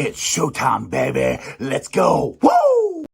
It's showtime, baby. Let's go. Woo!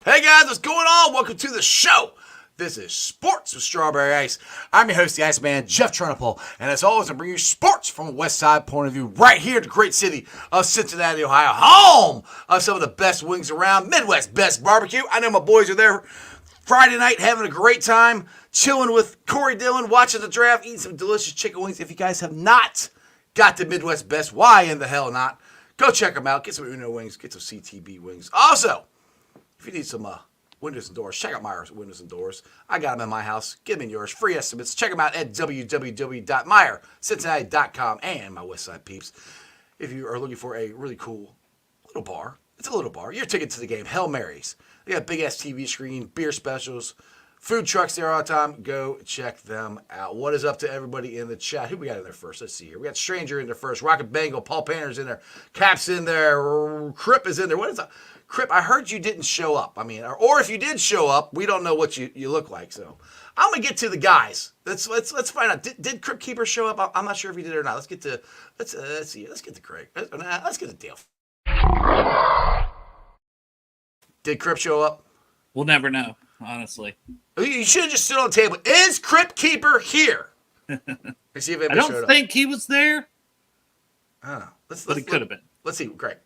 Hey guys, what's going on? Welcome to the show. This is Sports with Strawberry Ice. I'm your host, the Iceman, Jeff Trunipole, and as always, I bring you sports from a West Side point of view right here in the great city of Cincinnati, Ohio, home of some of the best wings around, Midwest best barbecue. I know my boys are there Friday night having a great time, chilling with Corey Dillon, watching the draft, eating some delicious chicken wings. If you guys have not got the Midwest best, why in the hell not? Go check them out. Get some Uno wings, get some CTB wings. Also, if you need some windows and doors, check out Meyer's Windows and Doors. I got them in my house. Get them in yours. Free estimates. Check them out at www.meyercincinnati.com and my Westside peeps. If you are looking for a really cool little bar, it's a little bar. Your ticket to the game, Hail Marys. They got big-ass TV screen, beer specials, food trucks there all the time. Go check them out. What is up to everybody in the chat? Who we got in there first? Let's see here. We got Stranger in there first. Rocket Bengal. Paul Panner's in there. Cap's in there. Crip is in there. What is that? Crip, I heard you didn't show up. I mean, or if you did show up, we don't know what you look like. So I'm gonna get to the guys. Let's find out. Did Crip Keeper show up? I'm not sure if he did or not. Let's get to Craig. Let's get to Dale. Did Crip show up? We'll never know, honestly. You should have just stood on the table. Is Crip Keeper here? Let's see if I don't think he was there. I don't know. But he could have been. Let's see, Craig.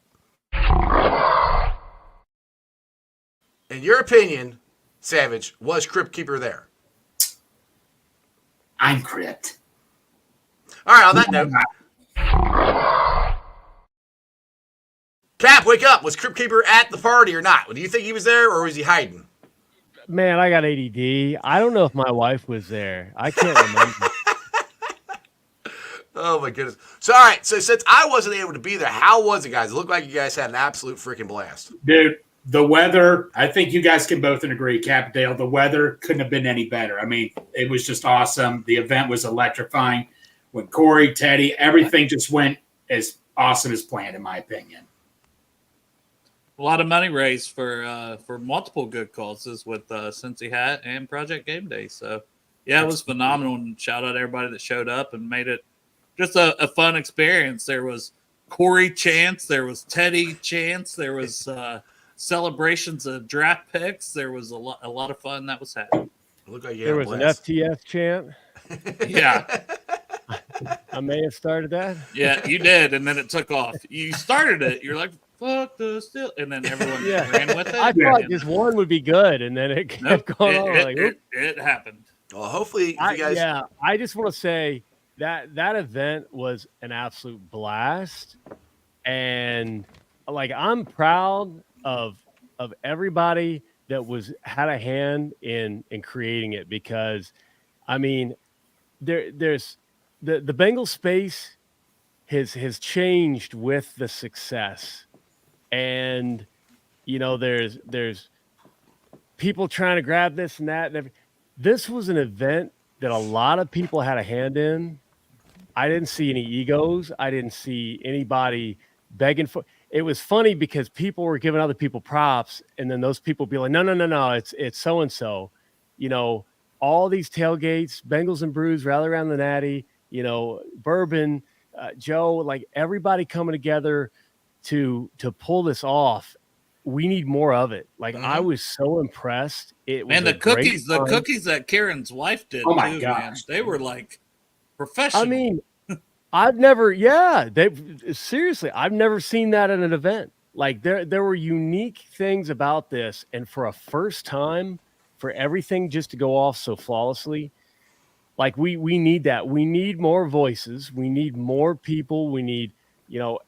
In your opinion, Savage, was Crypt Keeper there? I'm Crypt. All right, on that note. Cap, wake up. Was Crypt Keeper at the party or not? Do you think he was there or was he hiding? Man, I got ADD. I don't know if my wife was there. I can't remember. Oh, my goodness. So, all right. So, since I wasn't able to be there, how was it, guys? It looked like you guys had an absolute freaking blast. Dude, the weather, I think you guys can both agree, Cap Dale, the weather couldn't have been any better. I mean, it was just awesome. The event was electrifying. When Corey, Teddy, everything just went as awesome as planned, in my opinion. A lot of money raised for multiple good causes with Cincy Hat and Project Game Day. So, yeah, it was phenomenal. And shout out to everybody that showed up and made it just a fun experience. There was Corey chants. There was Teddy chants. There was celebrations of draft picks. There was a lot of fun that was happening. Look like There was an FTF chant. Yeah. I may have started that. Yeah, you did. And then it took off. You started it. You're like, fuck the still. And then everyone ran with it. I thought just one would be good, and then it kept going on. It happened. Well, hopefully, you guys. I just want to say that event was an absolute blast. And, like, I'm proud of everybody that had a hand in creating it, because I mean there's the Bengals space has changed with the success, and there's people trying to grab this and that, and this was an event that a lot of people had a hand in. I didn't see any egos. I didn't see anybody begging for. It was funny because people were giving other people props, and then those people be like, no, it's so-and-so. All these tailgates, Bengals and Brews, rally around the Natty, bourbon, Joe, like everybody coming together to pull this off. We need more of it. Like, I was so impressed. It was the cookies that Karen's wife did. Oh my too, gosh. man. They were like professional. I mean, I've never seen that at an event. Like there were unique things about this, and for a first time, for everything just to go off so flawlessly, like we need that. We need more voices. We need more people. We need,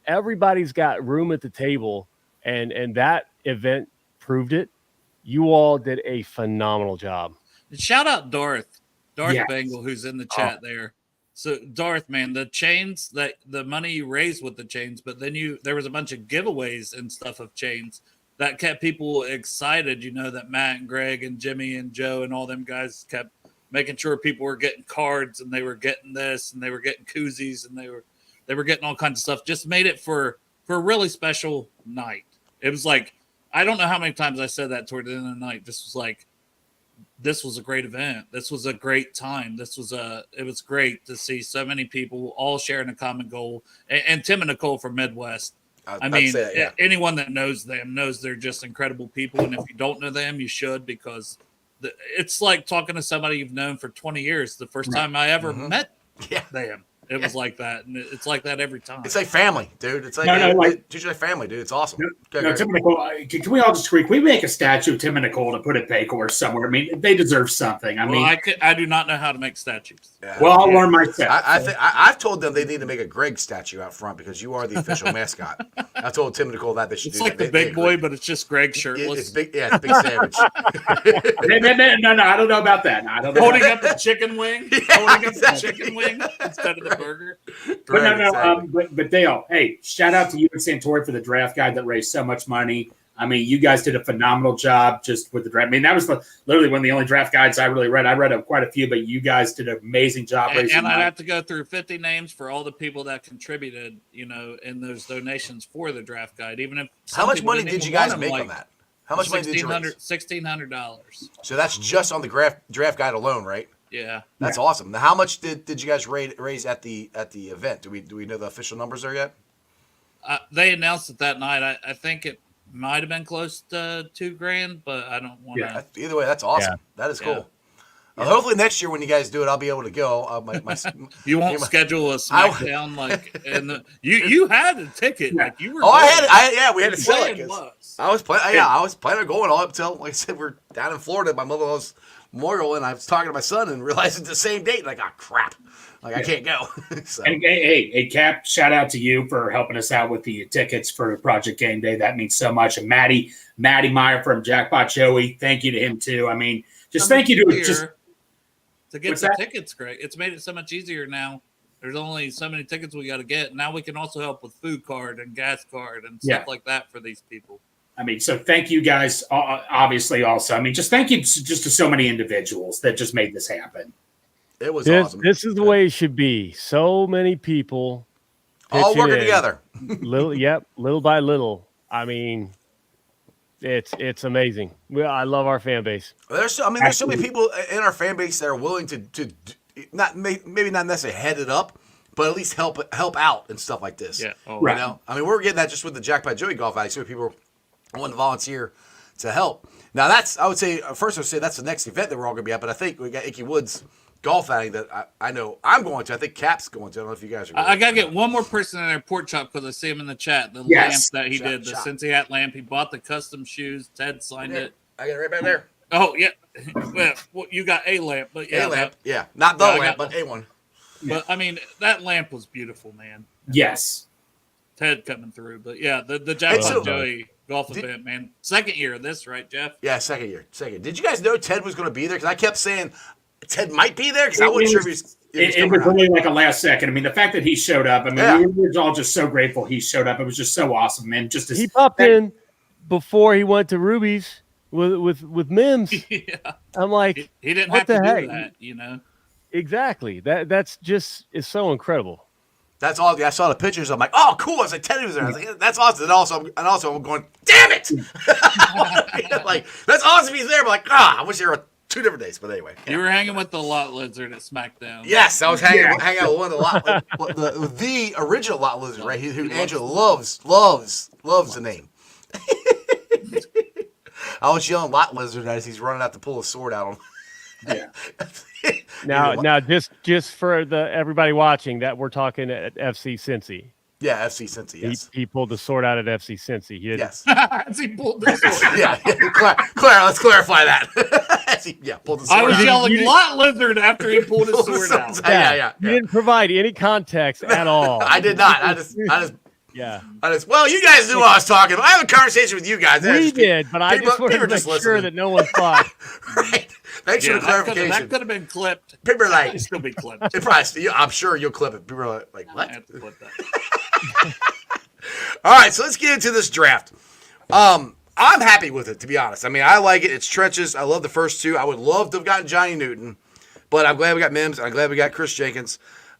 everybody's got room at the table, and that event proved it. You all did a phenomenal job. And shout out Darth Yes. Bengal, who's in the chat there. So Darth, man, the chains, that the money you raised with the chains, but then there was a bunch of giveaways and stuff of chains that kept people excited. That Matt and Greg and Jimmy and Joe and all them guys kept making sure people were getting cards, and they were getting this, and they were getting koozies, and they were getting all kinds of stuff. Just made it for a really special night. It was like, I don't know how many times I said that toward the end of the night. This was a great event. This was a great time. It was great to see so many people all sharing a common goal. And Tim and Nicole from Midwest. Anyone that knows them knows they're just incredible people. And if you don't know them, you should, because it's like talking to somebody you've known for 20 years. The first time I ever met them, it was like that, and it's like that every time. It's like family, dude. It's like it's like family, dude. It's awesome. Tim and Nicole, can we all just agree? Can we make a statue of Tim and Nicole to put at Paycor somewhere? I mean, they deserve something. I do not know how to make statues. Yeah. Well, I'll learn myself. I've told them they need to make a Greg statue out front, because you are the official mascot. I told Tim and Nicole that they should. It's like the big boy, but it's just Greg shirtless. It's big. Yeah, it's big sandwich. No, I don't know about that. No, I don't know. Holding up the chicken wing. Holding up the chicken wing instead of the burger. But but Dale, hey, shout out to you and Santori for the draft guide that raised so much money. I mean, you guys did a phenomenal job just with the draft. I mean, that was literally one of the only draft guides I really read. I read quite a few, but you guys did an amazing job raising and money. I'd have to go through 50 names for all the people that contributed, in those donations for the draft guide. Even if how much money did you guys make on that? How much money did you raise? $1,600. So that's just on the draft guide alone, right? Yeah, that's awesome. Now, how much did you guys raise at the event? Do we know the official numbers there yet? They announced it that night. I think it might have been close to $2,000, but I don't want to. Yeah. Either way, that's awesome. Yeah. That is cool. Yeah. Hopefully next year when you guys do it, I'll be able to go. You won't schedule a SmackDown you had a ticket. Like you were. We had to sell it. I was planning. I was planning on going all up till, like I said, we're down in Florida. My mother-in-law's memorial, and I was talking to my son and realized it's the same date. Like, crap. Like, I can't go. So. And hey, Cap, shout out to you for helping us out with the tickets for Project Game Day. That means so much. And Matty Meyer from Jackpot Joey, thank you to him too. I mean, thank you to get the tickets, Greg. It's made it so much easier now. There's only so many tickets we got to get. Now we can also help with food card and gas card and stuff like that for these people. I mean, so thank you guys, obviously, also. I mean, just thank you just to so many individuals that just made this happen. It was awesome. This is the way it should be. So many people all working together. Little by little. I mean, it's amazing. I love our fan base. There's so many people in our fan base that are willing to maybe not necessarily head it up, but at least help out and stuff like this. Yeah, right. I mean, we're getting that just with the Jackpot Joey Golf Alley. So people want to volunteer to help. Now that's that's the next event that we're all going to be at. But I think we got Icky Woods Golf Outing that I know I'm going to. I think Cap's going to. I don't know if you guys are going I got to get one more person in there, Pork Chop, because I see him in the chat. The lamp that he did, the Cincy hat lamp. He bought the custom shoes. Ted signed it. I got it right back there. Oh, yeah. Well, you got a lamp. But yeah, a lamp. Not the lamp, but a one. But, I mean, that lamp was beautiful, man. Yes. Ted coming through. But, yeah, the Jackpot Joey golf event, man. Second year of this, right, Jeff? Yeah, second year. Did you guys know Ted was going to be there? Because I kept saying Ted might be there, because I wasn't sure if he was. It was only like a last second. I mean, the fact that he showed up, I mean, we were all just so grateful he showed up. It was just so awesome, man. He popped in before he went to Ruby's with Mims. Yeah. I'm like, he didn't have to do that, Exactly. That's just is so incredible. That's all. I saw the pictures. I'm like, oh, cool. I was like, Teddy was there. I was like, that's awesome. And also, I'm going, damn it! Like, that's awesome. He's there. But like, I wish there were 2 different days. But anyway, you were hanging with the Lot Lizard at SmackDown. Yes, I was hanging out with one of the original Lot Lizard, right? Who Angela loves the name. I was yelling Lot Lizard as he's running out to pull his sword out on him. Yeah. Now, just for everybody watching, that we're talking at FC Cincy. Yeah, FC Cincy, yes. He pulled the sword out at FC Cincy. He didn't. Yes. As he pulled this one. Yeah. Claire, let's clarify that. Pulled the sword I was out. yelling "Lot Lizard" after he pulled his sword out. Yeah. You didn't provide any context at all. I did not. I just Yeah. well, you guys knew what I was talking about. I have a conversation with you guys. We did, but I just wanted to make just sure that no one thought. Right. Thanks for the clarification. That could have been clipped. People are like, It'd still be clipped. I'm sure you'll clip it. People are like, I what? have to clip that. All right, so let's get into this draft. I'm happy with it, to be honest. I mean, I like it. It's trenches. I love the first two. I would love to have gotten Johnny Newton, but I'm glad we got Mims. And I'm glad we got Chris Jenkins.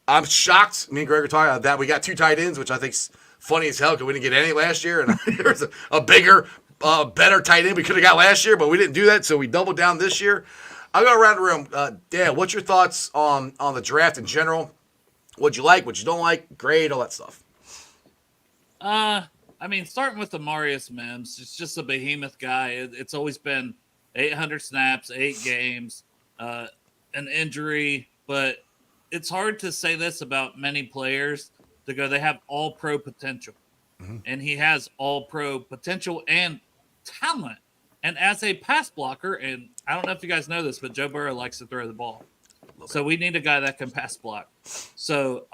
I'm shocked. Me and Greg are talking about that. We got 2 tight ends, which I think's funny as hell because we didn't get any last year. And there's a bigger, better tight end we could have got last year, but we didn't do that, so we doubled down this year. I'll go around the room. Dan, what's your thoughts on the draft in general? What you like, what you don't like, grade, all that stuff. I mean, starting with the Marius Mims, it's just a behemoth guy. It's always been 800 snaps, 8 games, an injury, but it's hard to say this about many players to go, they have all pro potential. Mm-hmm. And he has all pro potential and talent. And as a pass blocker, and I don't know if you guys know this, but Joe Burrow likes to throw the ball. So we need a guy that can pass block. So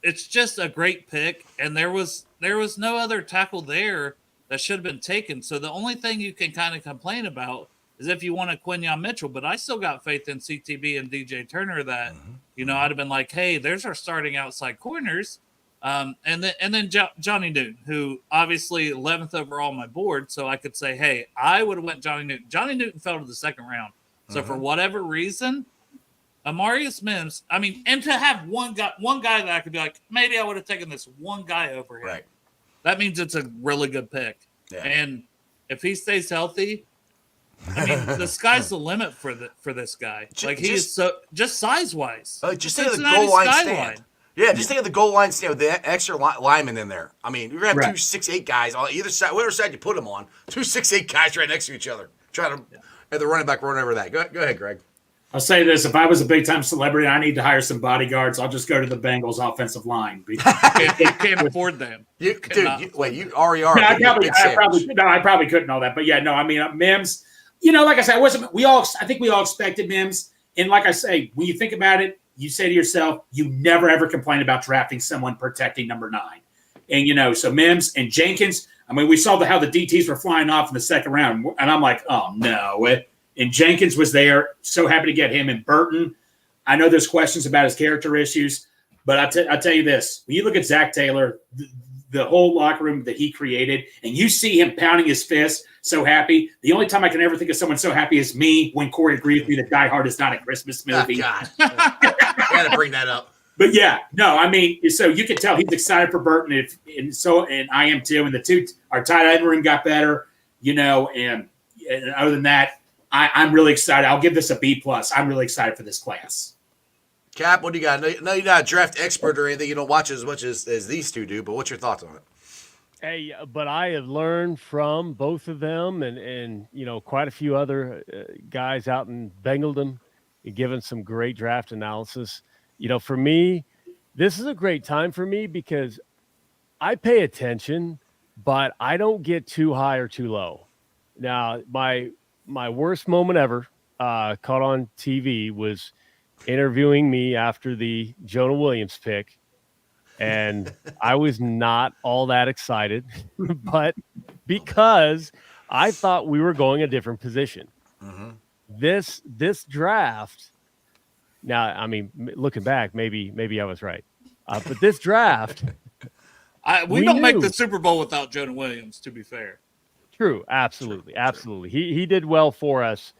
it's just a great pick. And there was no other tackle there that should have been taken. So the only thing you can kind of complain about is if you want a Quinyon Mitchell, but I still got faith in CTB and DJ Turner that, I'd have been like, hey, there's our starting outside corners. And then Johnny Newton, who obviously 11th overall on my board. So I could say, hey, I would have went Johnny Newton. Johnny Newton fell to the second round. So for whatever reason, Amarius Mims, I mean, and to have one guy that I could be like, maybe I would have taken this one guy over him. Right. That means it's a really good pick. Yeah. And if he stays healthy, I mean, the sky's the limit for this guy. He is so just size wise. Just think of the goal line stand. Yeah, just think of the goal line stand with the extra lineman in there. I mean, you're gonna have 2 6'8" guys on either side, whatever side you put them on. 2 6'8" guys right next to each other, trying to have the running back run over that. Go ahead, Greg. I'll say this: if I was a big time celebrity, I need to hire some bodyguards. I'll just go to the Bengals offensive line. You can't afford them. You already are. I probably couldn't all that, but yeah, no. I mean, Mims. Like I said, I think we all expected Mims, and like I say, when you think about it, you say to yourself, you never ever complain about drafting someone protecting number 9, and so Mims and Jenkins. I mean, we saw how the DTs were flying off in the second round, and I'm like, oh no. And Jenkins was there. So happy to get him. And Burton, I know there's questions about his character issues, but I tell you this: when you look at Zach Taylor, the whole locker room that he created, and you see him pounding his fist, so happy. The only time I can ever think of someone so happy is me when Corey agreed with me that Die Hard is not a Christmas movie. Oh, God. I got to bring that up. But yeah, no, I mean, so you can tell he's excited for Burton, and I am too. And our tight end room got better, and other than that, I'm really excited. I'll give this a B+. I'm really excited for this class. Cap, what do you got? No, you're not a draft expert or anything. You don't watch as much as these two do, but what's your thoughts on it? Hey, but I have learned from both of them and quite a few other guys out in Bengaldom, given some great draft analysis. For me, this is a great time for me because I pay attention, but I don't get too high or too low. Now, my worst moment ever caught on TV was interviewing me after the Jonah Williams pick. And I was not all that excited, but because I thought we were going a different position. Mm-hmm. This draft, now, I mean, looking back, maybe I was right. But this draft, we don't make the Super Bowl without Jonah Williams, to be fair. True, absolutely. He did well for us.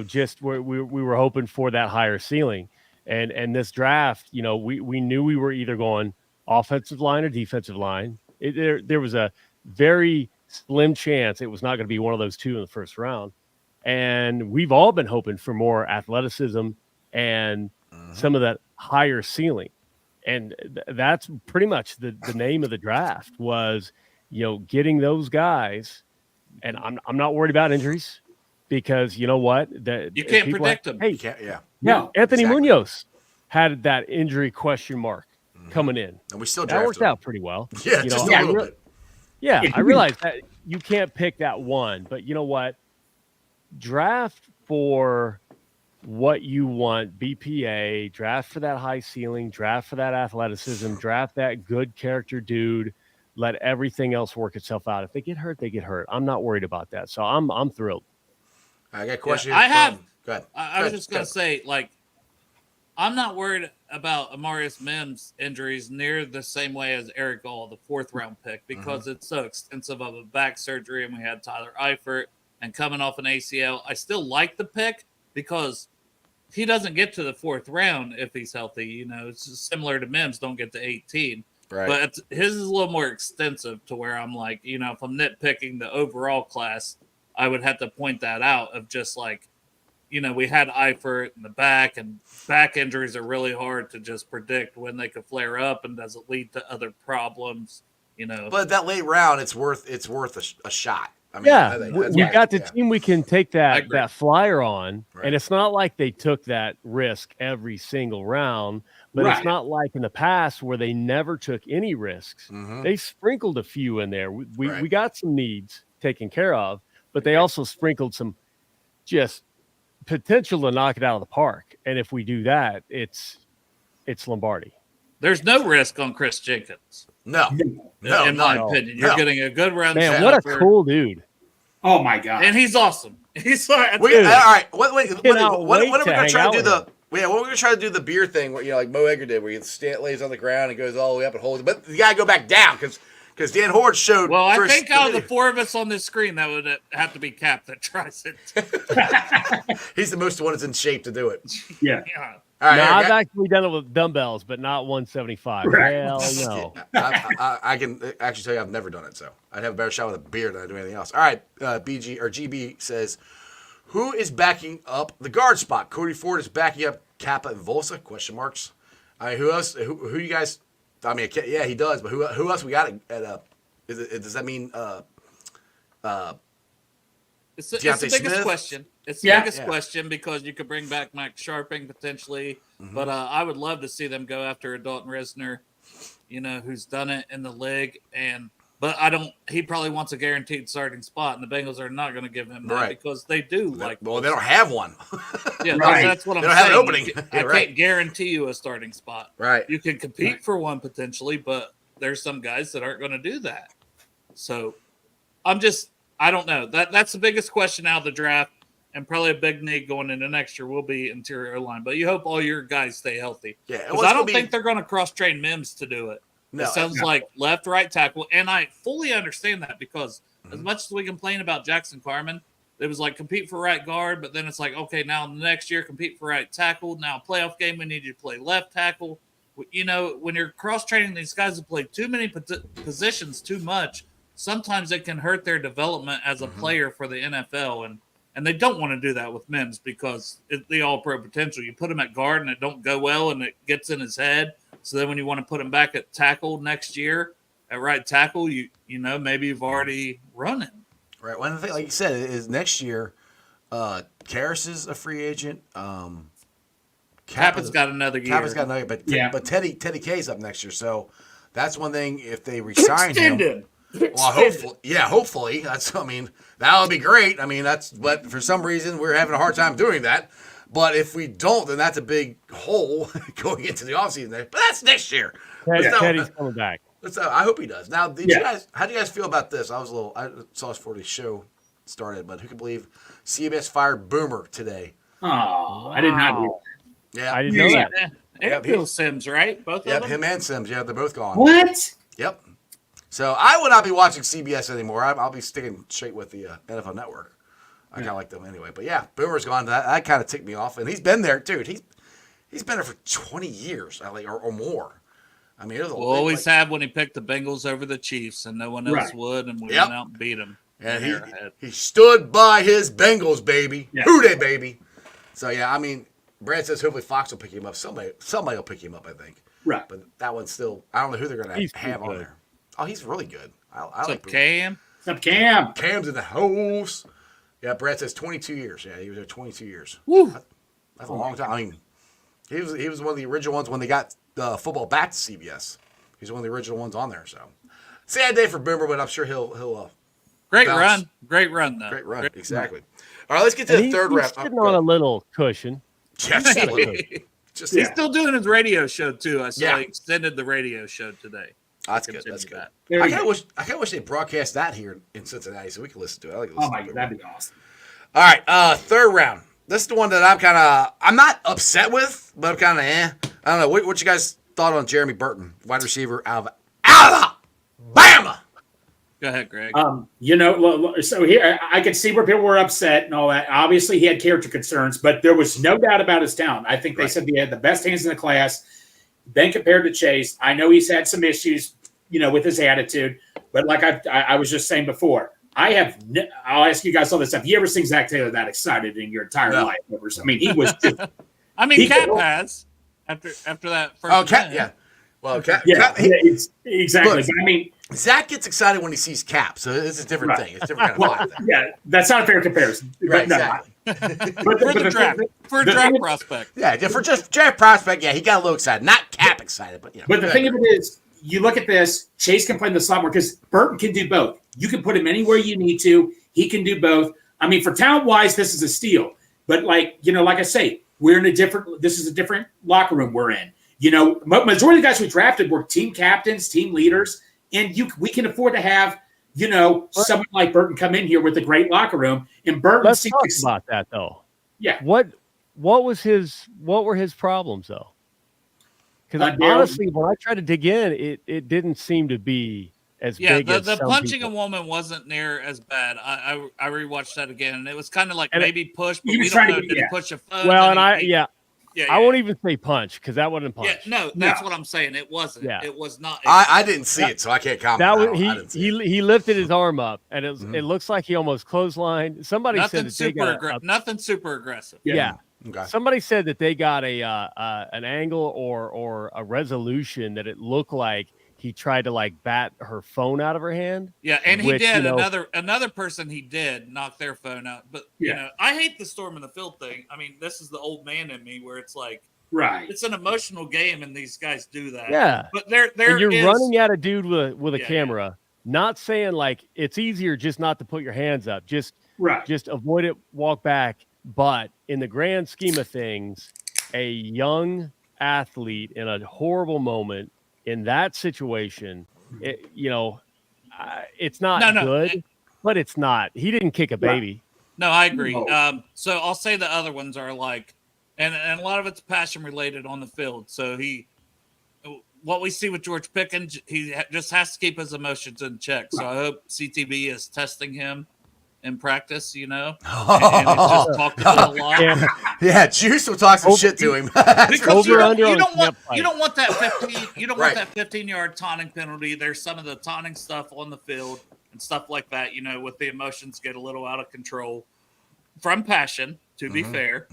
Just we were hoping for that higher ceiling, and this draft, we knew we were either going offensive line or defensive line. There was a very slim chance it was not going to be one of those two in the first round, and we've all been hoping for more athleticism and some of that higher ceiling, and that's pretty much the name of the draft was. Getting those guys, and I'm not worried about injuries because you know what? You can't predict them. Hey, you can't, Anthony Munoz had that injury question mark. coming in. And we still That drafted worked him. out pretty well. Yeah, You just know, a little bit. Yeah, If I you- realize that you can't pick that one, but you know what? Draft for what you want, BPA, draft for that high ceiling, draft for that athleticism, draft that good character dude, let everything else work itself out. If they get hurt, they get hurt. I'm not worried about that. So I'm thrilled. I got a question. I have. Go ahead. I was just gonna say, like, I'm not worried about Amarius Mims' injuries near the same way as Eric Gall, the 4th round pick, because it's so extensive of a back surgery, and we had Tyler Eifert and coming off an ACL. I still like the pick because he doesn't get to the 4th round if he's healthy. You know, it's just similar to Mims, don't get to 18. Right. But his is a little more extensive to where I'm like, you know, if I'm nitpicking the overall class, I would have to point that out of just like, you know, we had Eifert in the back, and back injuries are really hard to just predict when they could flare up, and does it lead to other problems, you know. But that late round, it's worth a shot. I mean, Yeah, I think we that's we've why- got the yeah. team we can take that flyer on, Right. and it's not like they took that risk every single round, but Right. it's not like in the past where they never took any risks. Mhm. They sprinkled a few in there. We Right. got some needs taken care of, but they also sprinkled some just potential to knock it out of the park. And if we do that, it's Lombardi. There's no risk on Chris Jenkins, No, no, in my no. opinion. You're No. getting a good round. Man, what a cool dude. Oh my god! And he's awesome. He's like, We, Dude. all right. When are we Cannot wait going to to hang try to out do with the? him. Yeah, when are we going to try to do the beer thing? Where, you know, like Mo Egger did, where he lays on the ground and goes all the way up and holds it. But you got to go back down because Dan Horde showed. well, I Chris think out of the video. 4 of us on this screen, that would have to be Cap that tries it. He's the most one that's in shape to do it. Yeah. Yeah. All right, No, here, I've guy- actually done it with dumbbells, but not 175. Right. Hell no. I can actually tell you I've never done it, so I'd have a better shot with a beer than I do anything else. All right, BG or GB says, who is backing up the guard spot? Cody Ford is backing up Kappa and Volsa? Question marks. I mean, who else? Who you guys? I mean, yeah, he does, but who else we got at? Does that mean? It's the Deontay biggest Smith? question. It's the Yeah. biggest Yeah. question because you could bring back Max Sharping potentially, Mm-hmm. but I would love to see them go after a Dalton Risner, you know, who's done it in the league. But I don't. He probably wants a guaranteed starting spot, and the Bengals are not going to give him that Right. because they do like. Well, they don't have one. Yeah, Right. that's what I'm They don't have saying. an opening. I Yeah, right. can't guarantee you a starting spot. Right. You can compete for one potentially, but there's some guys that aren't going to do that. So I don't know. That's the biggest question out of the draft, and probably a big need going into next year will be interior line. But you hope all your guys stay healthy. Yeah, Because I don't think they're going to cross train Mims to do it. No, It sounds like left, right tackle, and I fully understand that because as much as we complain about Jackson Carman, it was like compete for right guard, but then it's like, okay, now the next year compete for right tackle. Now playoff game, we need you to play left tackle. You know, when you're cross training these guys who play too many positions too much, sometimes it can hurt their development as a player for the NFL, and they don't want to do that with Mims because it's the all pro potential. You put him at guard and it don't go well, and it gets in his head. So then when you want to put him back at tackle next year, at right tackle, you know, maybe you've already run him. Right. One thing, like you said, is next year, Karras is a free agent. Kappa's got another year. Kappa's got another, but Yeah. but Teddy K's up next year, so that's one thing. If they resign him, Extended. well, hopefully, that's. I mean, that would be great. I mean, that's. But for some reason, we're having a hard time doing that. But if we don't, then that's a big hole going into the offseason. But that's next year. Teddy's coming back. I hope he does. Now, Yeah. how do you guys feel about this? I saw this before the show started, but who can believe CBS fired Boomer today? Oh, I did not. Wow. Yeah, I didn't know that. And Yep, Bill Sims, right? Both Yep, of them. him and Sims. Yeah, they're both gone. What? Yep. So I will not be watching CBS anymore. I'll be sticking straight with the NFL Network. I kind of like them anyway. But yeah, Boomer's gone. That kind of ticked me off, and he's been there, dude. He's been there for 20 years, or more. I mean, it was a We'll always have when he picked the Bengals over the Chiefs, and no one else Right. would, and we Yep. went out and beat them. and he stood by his Bengals, baby. Yeah. Who they, baby? So yeah, I mean, Brad says hopefully Fox will pick him up. Somebody will pick him up, I think. Right. But that one's still. I don't know who they're going He's to have pretty on good. there. Oh, he's really good. I So like Boomer. Cam, What's up, Cam? Cam's in the house. Yeah, Brad says 22 years. Yeah, he was there 22 years. woo, That's a long time. I mean, he was one of the original ones when they got football back to CBS. He's one of the original ones on there. So sad day for Boomer, but I'm sure he'll Great bounce. run. Great run, though. Great run. Great Exactly. All right, let's get to the third he's round. sitting on a little cushion. Yeah, absolutely. Just He's still doing his radio show, too. I saw Yeah. he extended the radio show today. That's good. That's good. There I you kind go. of wish they broadcast that here in Cincinnati so we can listen to it. I like to Oh listen my to it. God, that'd be awesome. All right, third round. This is the one that I'm not upset with, but I'm kind of I don't know. What you guys thought on Jeremy Burton, wide receiver out of Alabama? Go ahead, Greg. So here I could see where people were upset and all that. Obviously, he had character concerns, but there was no doubt about his talent. I think they said he had the best hands in the class. Then compared to Chase, I know he's had some issues, with his attitude. But like I was just saying before, I'll ask you guys all this. Have you ever seen Zach Taylor that excited in your entire life? I mean, he was just. I mean, Cap has after that first. Oh, Cap, yeah. Well, Cap, exactly. Look, but I mean, Zach gets excited when he sees Cap, so it's a different thing. It's a different kind of vibe. yeah, that's not a fair comparison. Right, But no, exactly. For a draft prospect. Yeah, for just draft prospect, yeah, he got a little excited. Not Cap excited, but But the thing of it is, you look at this, Chase can play in the slot more because Burton can do both. You can put him anywhere you need to. He can do both. I mean, for talent-wise, this is a steal. But like I say, this is a different locker room we're in. Majority of the guys we drafted were team captains, team leaders, and we can afford to have, someone like Burton come in here with a great locker room. And Burton, Let's talk about that though. Yeah. What were his problems though? Because honestly, when I tried to dig in, it didn't seem to be as big as the some punching people. a woman wasn't near as bad. I rewatched that again, and it was kind of like And maybe push, but he we was don't trying know. to- Did he yeah. push a phone? Well, Did and he- I won't even say punch because that wasn't punch. Yeah, no, that's what I'm saying. It wasn't. Yeah. It was not. I didn't see it, so I can't comment. That was I didn't see it. he lifted his arm up, and it looks like he almost clotheslined. Somebody nothing said that they got nothing super aggressive. yeah. Okay. Somebody said that they got an angle or a resolution that it looked like he tried to like bat her phone out of her hand. Yeah, and he which, did. Another person he did knock their phone out. But I hate the storm in the field thing. I mean, this is the old man in me where it's like, right. it's an emotional game, and these guys do that. Yeah, but there and you're is, running at a dude with a Yeah, camera. Not saying like it's easier just not to put your hands up. Just avoid it, walk back. But in the grand scheme of things, a young athlete in a horrible moment in that situation, it's not good, but it's not. He didn't kick a baby. No, I agree. No. So I'll say the other ones are like, and a lot of it's passion related on the field. So what we see with George Pickens, he just has to keep his emotions in check. So I hope CTB is testing him in practice, and it's just talking a lot. Yeah, Juice will talk some shit to him. Because you don't want that 15. You don't Right. want that 15-yard taunting penalty. There's some of the taunting stuff on the field and stuff like that. With the emotions get a little out of control from passion. To be fair,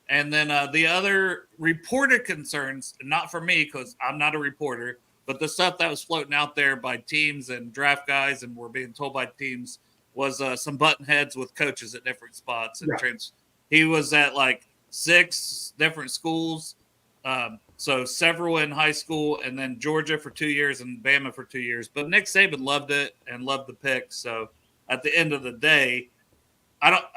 and then the other reported concerns, not for me because I'm not a reporter, but the stuff that was floating out there by teams and draft guys, and were being told by teams was some button heads with coaches at different spots. And he was at like 6 different schools. So several in high school, and then Georgia for 2 years and Bama for 2 years. But Nick Saban loved it and loved the pick. So at the end of the day,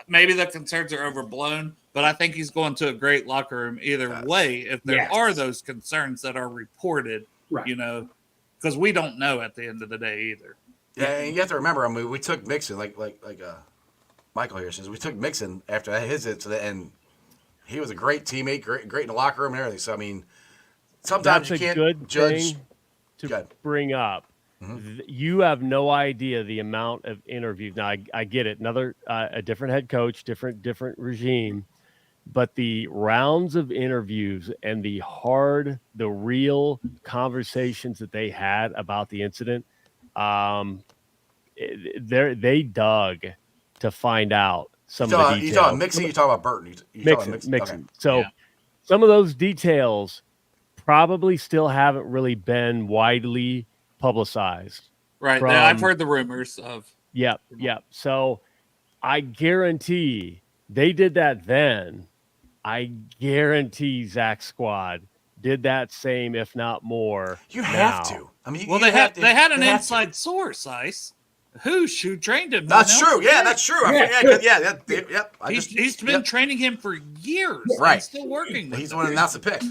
maybe the concerns are overblown, but I think he's going to a great locker room either way. If there are those concerns that are reported, because we don't know at the end of the day either. Yeah, and you have to remember, I mean, we took Mixon, like Michael here says, we took Mixon after his hit, and he was a great teammate, great in the locker room and everything. So, I mean, sometimes That's you can't good judge. thing to bring up. You have no idea the amount of interviews. Now, I get it. A different head coach, different regime, but the rounds of interviews and the real conversations that they had about the incident, they dug to find out some of the details. You talking Mixon? You talking about Burton? Mixon. Okay. So some of those details probably still haven't really been widely publicized. Right. I've heard the rumors of. Yep. So I guarantee they did that then. I guarantee Zach's squad did that same, if not more. You now. have to. I mean, Well, you have to, they had an they have to. inside source, Ice. Who trained him? That's No one true. else Yeah, did. that's true. I Yeah. forget. Yep. He's been training him for years. Right. And still working with He's the him. one that announced the pick.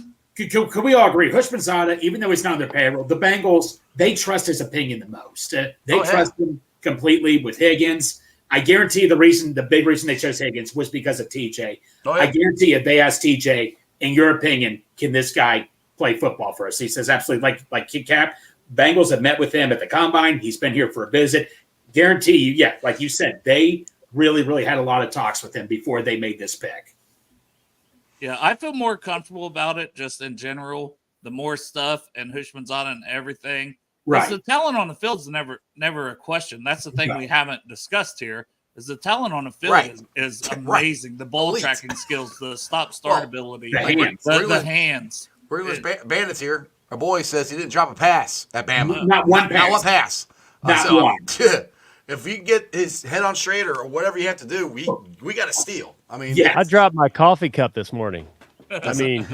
Could we all agree? Hushmanzada, even though he's not on their payroll, the Bengals, they trust his opinion the most. They trust him completely with Higgins. I guarantee the big reason they chose Higgins was because of TJ. Oh, yeah. I guarantee you they asked TJ, in your opinion, can this guy play football for us? He says, absolutely. Like Kid Cap, Bengals have met with him at the Combine. He's been here for a visit. Guarantee you, yeah, like you said, they really, really had a lot of talks with him before they made this pick. Yeah, I feel more comfortable about it just in general. The more stuff and Hushmanzada and everything. Right. The talent on the field is never a question. That's the thing we haven't discussed here. Is the talent on the field is amazing. The ball tracking skills, the stop-start ability, the hands. Brewers Bandits here. Our boy says he didn't drop a pass at Bama. Not one pass. Not one pass. Not one. If we get his head on straight or whatever you have to do, we got to steal. I mean, yes. I dropped my coffee cup this morning. I mean,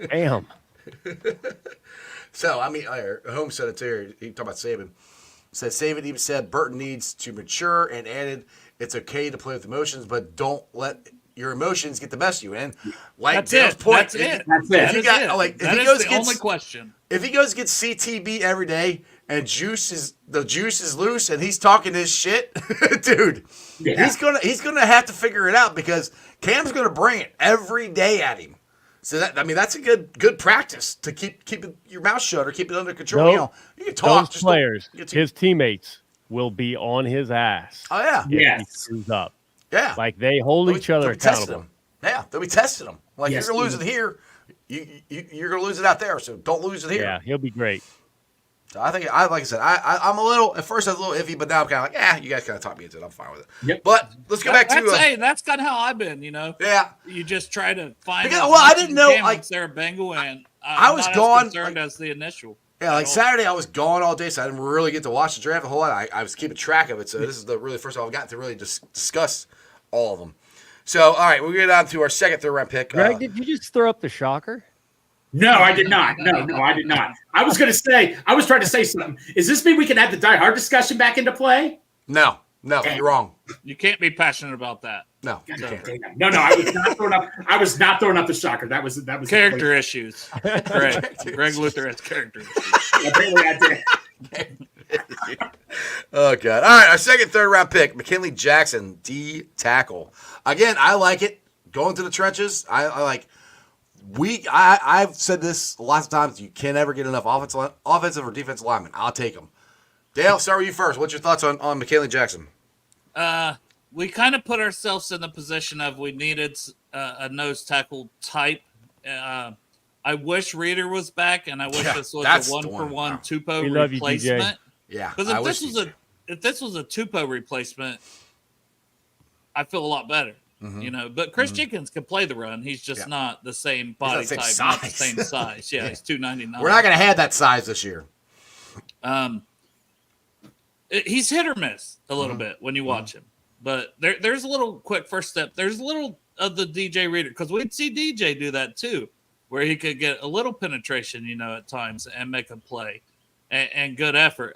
damn. So, I mean, Holmes said it too. He talked about Saban. Said Saban even said Burton needs to mature and added it's okay to play with emotions, but don't let your emotions get the best of you. And like That's Dale's it. point, That's it. That's That you is got, it. like, if That he is goes the against- only question. if he goes get CTB every day and the juice is loose and he's talking his shit, dude, he's gonna have to figure it out because Cam's gonna bring it every day at him. So that's a good practice to keep your mouth shut or keep it under control. Nope. You can talk. Those players, his teammates will be on his ass. Oh yeah, if he Yes. screws up. yeah. Like they hold each other They'll be testing accountable. him. Yeah, they'll be testing him. Like Yes, you're gonna lose it here, you're gonna lose it out there. So don't lose it here. Yeah, he'll be great. So I think, like I said, I'm a little, at first I was a little iffy, but now I'm kind of like, you guys kind of talked me into it. I'm fine with it. Yep. But let's go back to, That's kind of how I've been, yeah. You just try to find Because- out. well, I didn't know, like, they're a Bengal, and I I'm was not gone, as concerned as the initial. Yeah, like at all. Saturday I was gone all day, so I didn't really get to watch the draft a whole lot. I was keeping track of it, so this is the really first time I've gotten to really discuss all of them. So, all right, we'll get on to our second, third round pick. Greg, did you just throw up the shocker? No, I did not. No, I did not. I was trying to say something. Is this mean we can add the Die Hard discussion back into play? No, you're wrong. You can't be passionate about that. No, you can't. No, I was not throwing up. I was not throwing up the shocker. That was Character issues. Greg Luther has character issues. Apparently I did. Oh, God. All right, our second, third round pick, McKinley Jackson, D tackle. Again, I like it. Going to the trenches, I like. I've said this lots of times. You can't ever get enough offensive or defensive linemen. I'll take them. Dale, start with you first. What's your thoughts on McKinley Jackson? We kind of put ourselves in the position of we needed a nose tackle type. I wish Reader was back, and I wish this was a 1-for-1 Tupou replacement. Yeah, because if this was a Tupou replacement, I feel a lot better. Mm-hmm. But Chris Jenkins can play the run. He's just not the same body type, not the same size. Yeah, he's 299. We're not going to have that size this year. He's hit or miss a little bit when you watch him. But there's a little quick first step. There's a little of the DJ Reader, because we'd see DJ do that too, where he could get a little penetration, at times and make a play and good effort.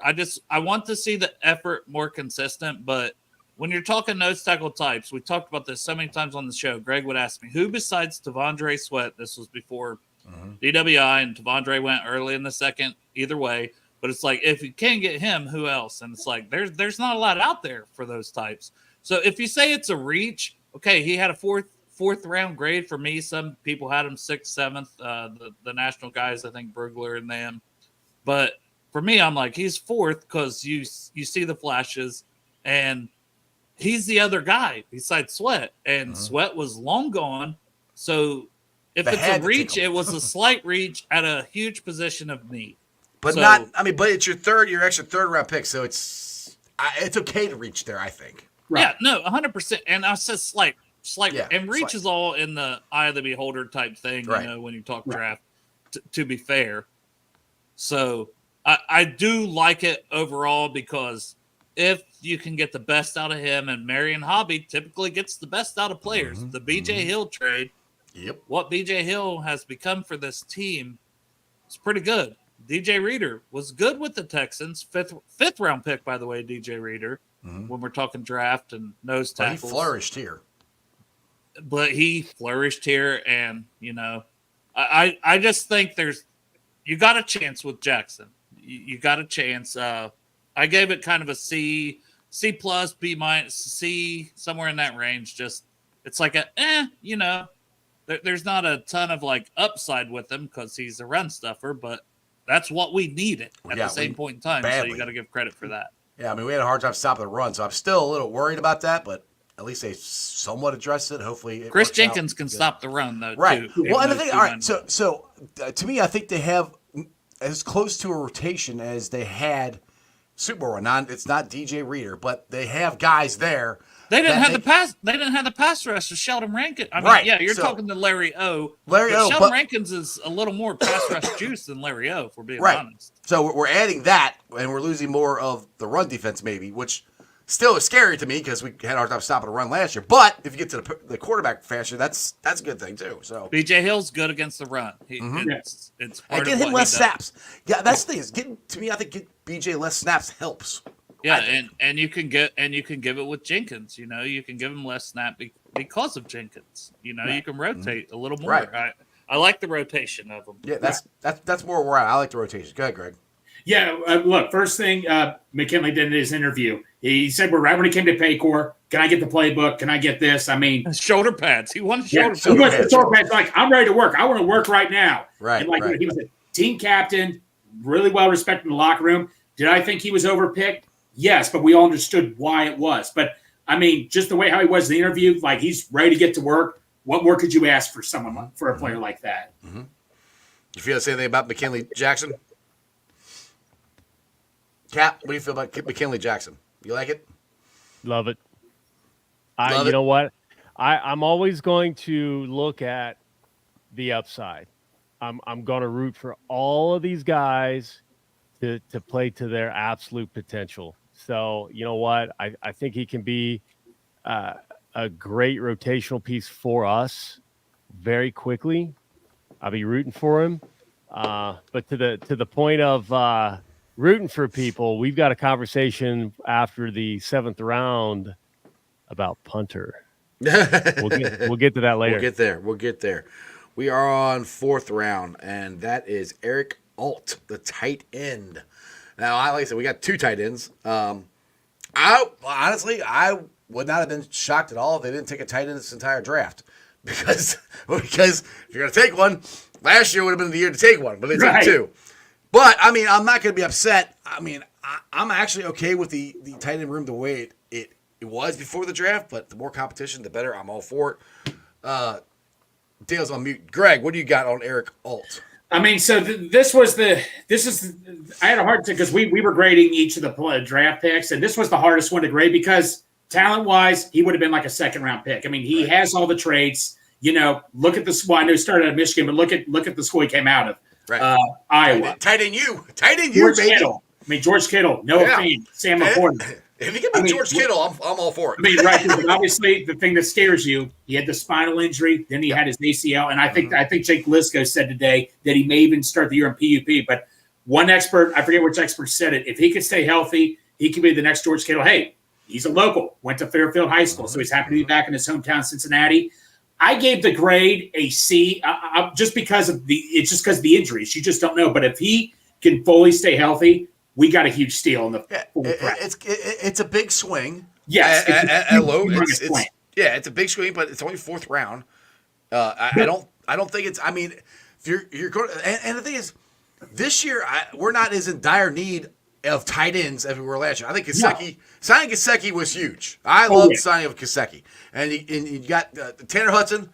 I want to see the effort more consistent, but when you're talking nose tackle types, we talked about this so many times on the show. Greg would ask me, who besides Tavondre Sweat, this was before DWI, and Tavondre went early in the second, either way. But it's like, if you can't get him, who else? And it's like, there's not a lot out there for those types. So if you say it's a reach, okay, he had a fourth round grade for me. Some people had him 6th, 7th. The national guys, I think Brugler and them. But for me, I'm like, he's 4th because you see the flashes, and he's the other guy besides Sweat, and Sweat was long gone. So if it's a reach, it was a slight reach at a huge position of need. But but it's your extra third round pick, so it's okay to reach there, I think. Right. Yeah, no, 100%. And I said slight, Yeah, and reach slight. is all in the eye of the beholder type thing, Right. When you talk draft, to be fair. So I do like it overall, because if you can get the best out of him, and Marion Hobby typically gets the best out of players. The BJ Hill trade Yep. what BJ Hill has become for this team is pretty good. DJ Reader was good with the Texans. Fifth round pick, by the way, DJ Reader, when we're talking draft and nose But he tackles. flourished here. But he flourished here, and I just think you got a chance with Jackson. You got a chance. I gave it kind of a C plus, B minus, C, somewhere in that range. Just it's like there's not a ton of like upside with him because he's a run stuffer, but that's what we needed at the same point in time. Badly. So you got to give credit for that. Yeah, I mean, we had a hard time stopping the run, so I'm still a little worried about that, but at least they somewhat addressed it. Hopefully, Chris Jenkins can stop the run, though, right. too. Well, and the thing, all right, so to me, I think they have as close to a rotation as they had Super Bowl run. It's not DJ Reader, but they have guys there. They didn't have the pass. They didn't have the pass rush of Sheldon Rankins. I mean, right. Yeah, you're talking to Larry O. Sheldon Rankins is a little more pass rush juice than Larry O. If we're being honest. So we're adding that, and we're losing more of the run defense, maybe, which still is scary to me because we had a hard time stopping the run last year. But if you get to the quarterback fashion, that's a good thing too. So BJ Hill's good against the run. It's part and get of him what less he does. snaps. Yeah, that's the thing is getting to me. I think get BJ less snaps helps. Yeah, and you can give it with Jenkins. You can give him less snap because of Jenkins. You can rotate a little more. Right. I like the rotation of them. Yeah, that's more where I like the rotation. Go ahead, Greg. Yeah, look, first thing McKinley did in his interview, he said, "We're right when it came to Paycor. Can I get the playbook? Can I get this?" I mean, shoulder pads. He wanted shoulder pads. Like, I'm ready to work. I want to work right now. Right. And he was a team captain, really well respected in the locker room. Did I think he was overpicked? Yes, but we all understood why it was. But I mean, just the way how he was in the interview, like he's ready to get to work. What more could you ask for for a player like that? Mm-hmm. You feel the same thing about McKinley Jackson? Cap, what do you feel about McKinley Jackson? You like it? Love it. You know what? I'm always going to look at the upside. I'm going to root for all of these guys to play to their absolute potential. So, you know what? I think he can be a great rotational piece for us very quickly. I'll be rooting for him. But to the point of rooting for people, we've got a conversation after the 7th round about punter. We'll get to that later. We'll get there. We are on 4th round, and that is Eric Alt, the tight end. Now, like I said, we got 2 tight ends. I would not have been shocked at all if they didn't take a tight end this entire draft. Because if you're going to take one, last year would have been the year to take one, but they took 2. But, I mean, I'm not going to be upset. I mean, I'm actually okay with the tight end room the way it was before the draft, but the more competition, the better. I'm all for it. Dale's on mute. Greg, what do you got on Eric Alt? I mean, so I had a hard time because we were grading each of the draft picks, and this was the hardest one to grade because talent-wise, he would have been like a 2nd-round pick. I mean, he has all the traits. Look at the school. I know he started out of Michigan, but look at the school he came out of. Right. Iowa. Tight end you, George baby. Kittle. I mean, George Kittle, Noah Fant, Sam McCourty. If he can be George Kittle, I'm all for it. I mean, right. But obviously, the thing that scares you, he had the spinal injury, then he had his ACL, and I think Jake Lisco said today that he may even start the year in PUP. But one expert, I forget which expert said it, if he could stay healthy, he could be the next George Kittle. Hey, he's a local, went to Fairfield High School, so he's happy to be back in his hometown, Cincinnati. I gave the grade a C, just because of the injuries. You just don't know. But if he can fully stay healthy, we got a huge steal in the it's a big swing. Yes, it's a big swing, but it's only 4th round. I don't think it's. I mean, if you're going, and the thing is, this year we're not as in dire need of tight ends as we were last year. I think signing Gesicki was huge. I loved the signing of Gesicki, and you got Tanner Hudson.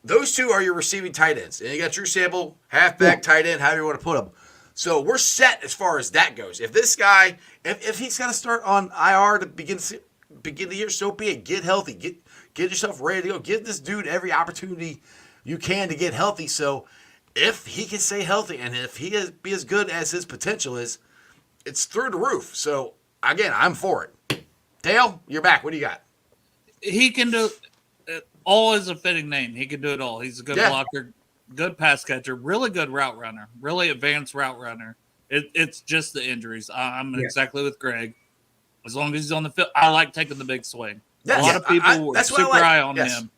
Those 2 are your receiving tight ends, and you got Drew Sample, halfback, tight end, however you want to put them. So we're set as far as that goes. If this guy, if he's got to start on IR to begin the year, so be it. Get healthy. Get yourself ready to go. Give this dude every opportunity you can to get healthy. So if he can stay healthy and if he be as good as his potential is, it's through the roof. So again, I'm for it. Dale, you're back. What do you got? He can do. All is a fitting name. He can do it all. He's a good Yeah. blocker, good pass catcher, really good route runner, really advanced route runner. It's just the injuries. I'm exactly with Greg. As long as he's on the field, I like taking the big swing. Yes. A lot of people were that's what I super like. high on Yes. him.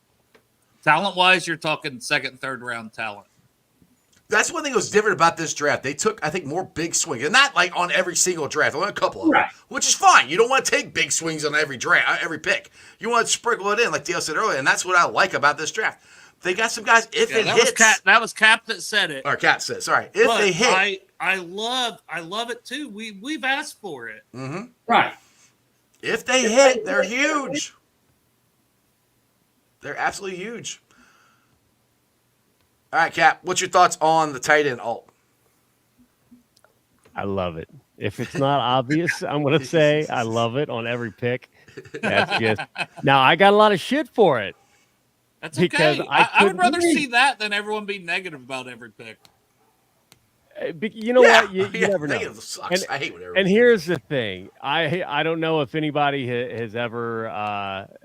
Talent-wise, you're talking second, third round talent. That's one thing that was different about this draft. They took, I think, more big swings, and not like on every single draft. Only a couple of them, Right. which is fine. You don't want to take big swings on every draft, every pick. You want to sprinkle it in, like Dale said earlier, and that's what I like about this draft. They got some guys. If it hits, that was Cap that said it. or Cat said, sorry. If But they hit, I love it too. We've asked for it. Right. if they hit, they're huge. They're absolutely huge. All right, Cap, what's your thoughts on the tight end alt? I love it. If it's not obvious, I'm going to say I love it on every pick. That's just now. I got a lot of shit for it. That's Because okay. I I would couldn't rather believe- see that than everyone be negative about every pick. You know what? You yeah, never know. negative sucks. And- I hate whatever. And here's the thing: I don't know if anybody has ever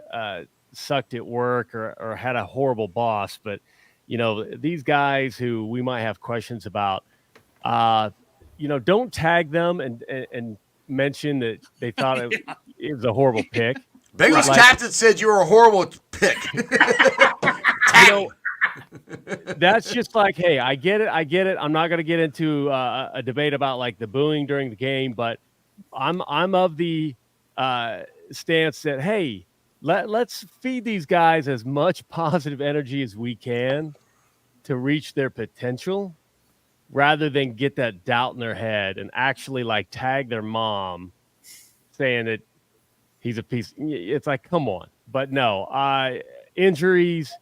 sucked at work or had a horrible boss, but you know these guys who we might have questions about, don't tag them and mention that they thought it was a horrible pick. Bengals Like- captain said you were a horrible pick. That's just like, hey, I get it. I'm not going to get into a debate about like the booing during the game, but I'm of the stance that hey, let's feed these guys as much positive energy as we can to reach their potential, rather than get that doubt in their head and actually like tag their mom saying that he's a piece. It's like, come on. But no, injuries.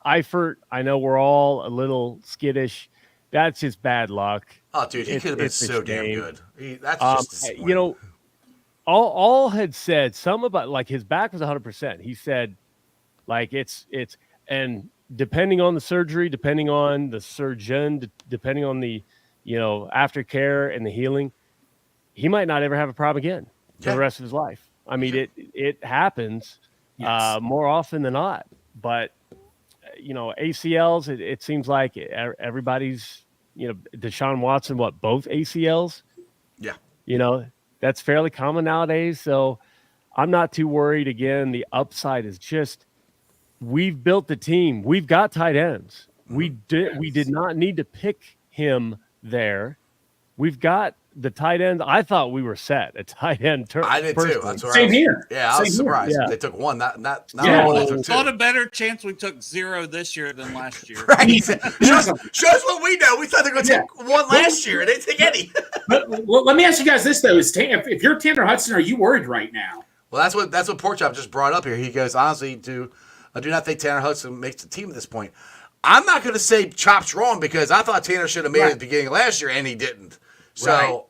Eifert, I know we're all a little skittish. That's just bad luck. Oh, dude, he could have been It's a so damn shame. good. That's just You know, all had said some about like his back was 100%. He said like it's and depending on the surgery, depending on the surgeon, depending on the aftercare and the healing, he might not ever have a problem again for the rest of his life. I mean, it happens more often than not, but ACLs, it seems like everybody's, Deshaun Watson, both ACLs? Yeah. That's fairly common nowadays. So I'm not too worried. Again, the upside is just, we've built the team. We've got tight ends. We did not need to pick him there. We've got the tight ends. I thought we were set at tight end. I did too. personally. That's where Same here. Yeah, I was Same here. surprised. Yeah. They took one, not Yeah. one. They took two. Thought a better chance we took 0 this year than last year. Right. shows what we know. We thought they were going to take one last year, and they didn't take any. But let me ask you guys this though: if you're Tanner Hudson, are you worried right now? Well, that's what Porkchop just brought up here. He goes, honestly, I do not think Tanner Hudson makes the team at this point. I'm not going to say Chop's wrong because I thought Tanner should have made it at the beginning of last year, and he didn't. So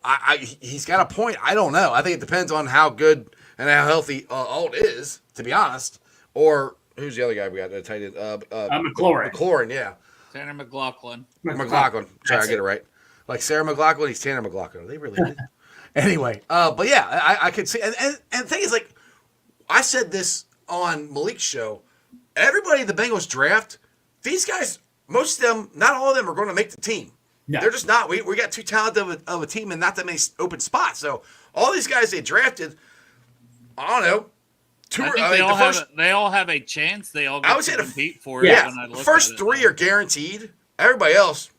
he's got a point. I don't know. I think it depends on how good and how healthy Alt is, to be honest. Or who's the other guy we got at tight end? McLaurin. McLaurin, yeah. Tanner McLaughlin. McLaughlin. Sorry, I get it right. Like Sarah McLaughlin, he's Tanner McLaughlin. Are they related? Anyway, but yeah, I could see. And the thing is, like, I said this on Malik's show. Everybody in the Bengals draft, these guys, most of them, not all of them are going to make the team. No. They're just not. We got too talented of a team and not that many open spots. So all these guys they drafted, I don't know. They all have a chance. They all I get would to say compete for it. Yeah, When I the look first at it. three are guaranteed. Everybody else,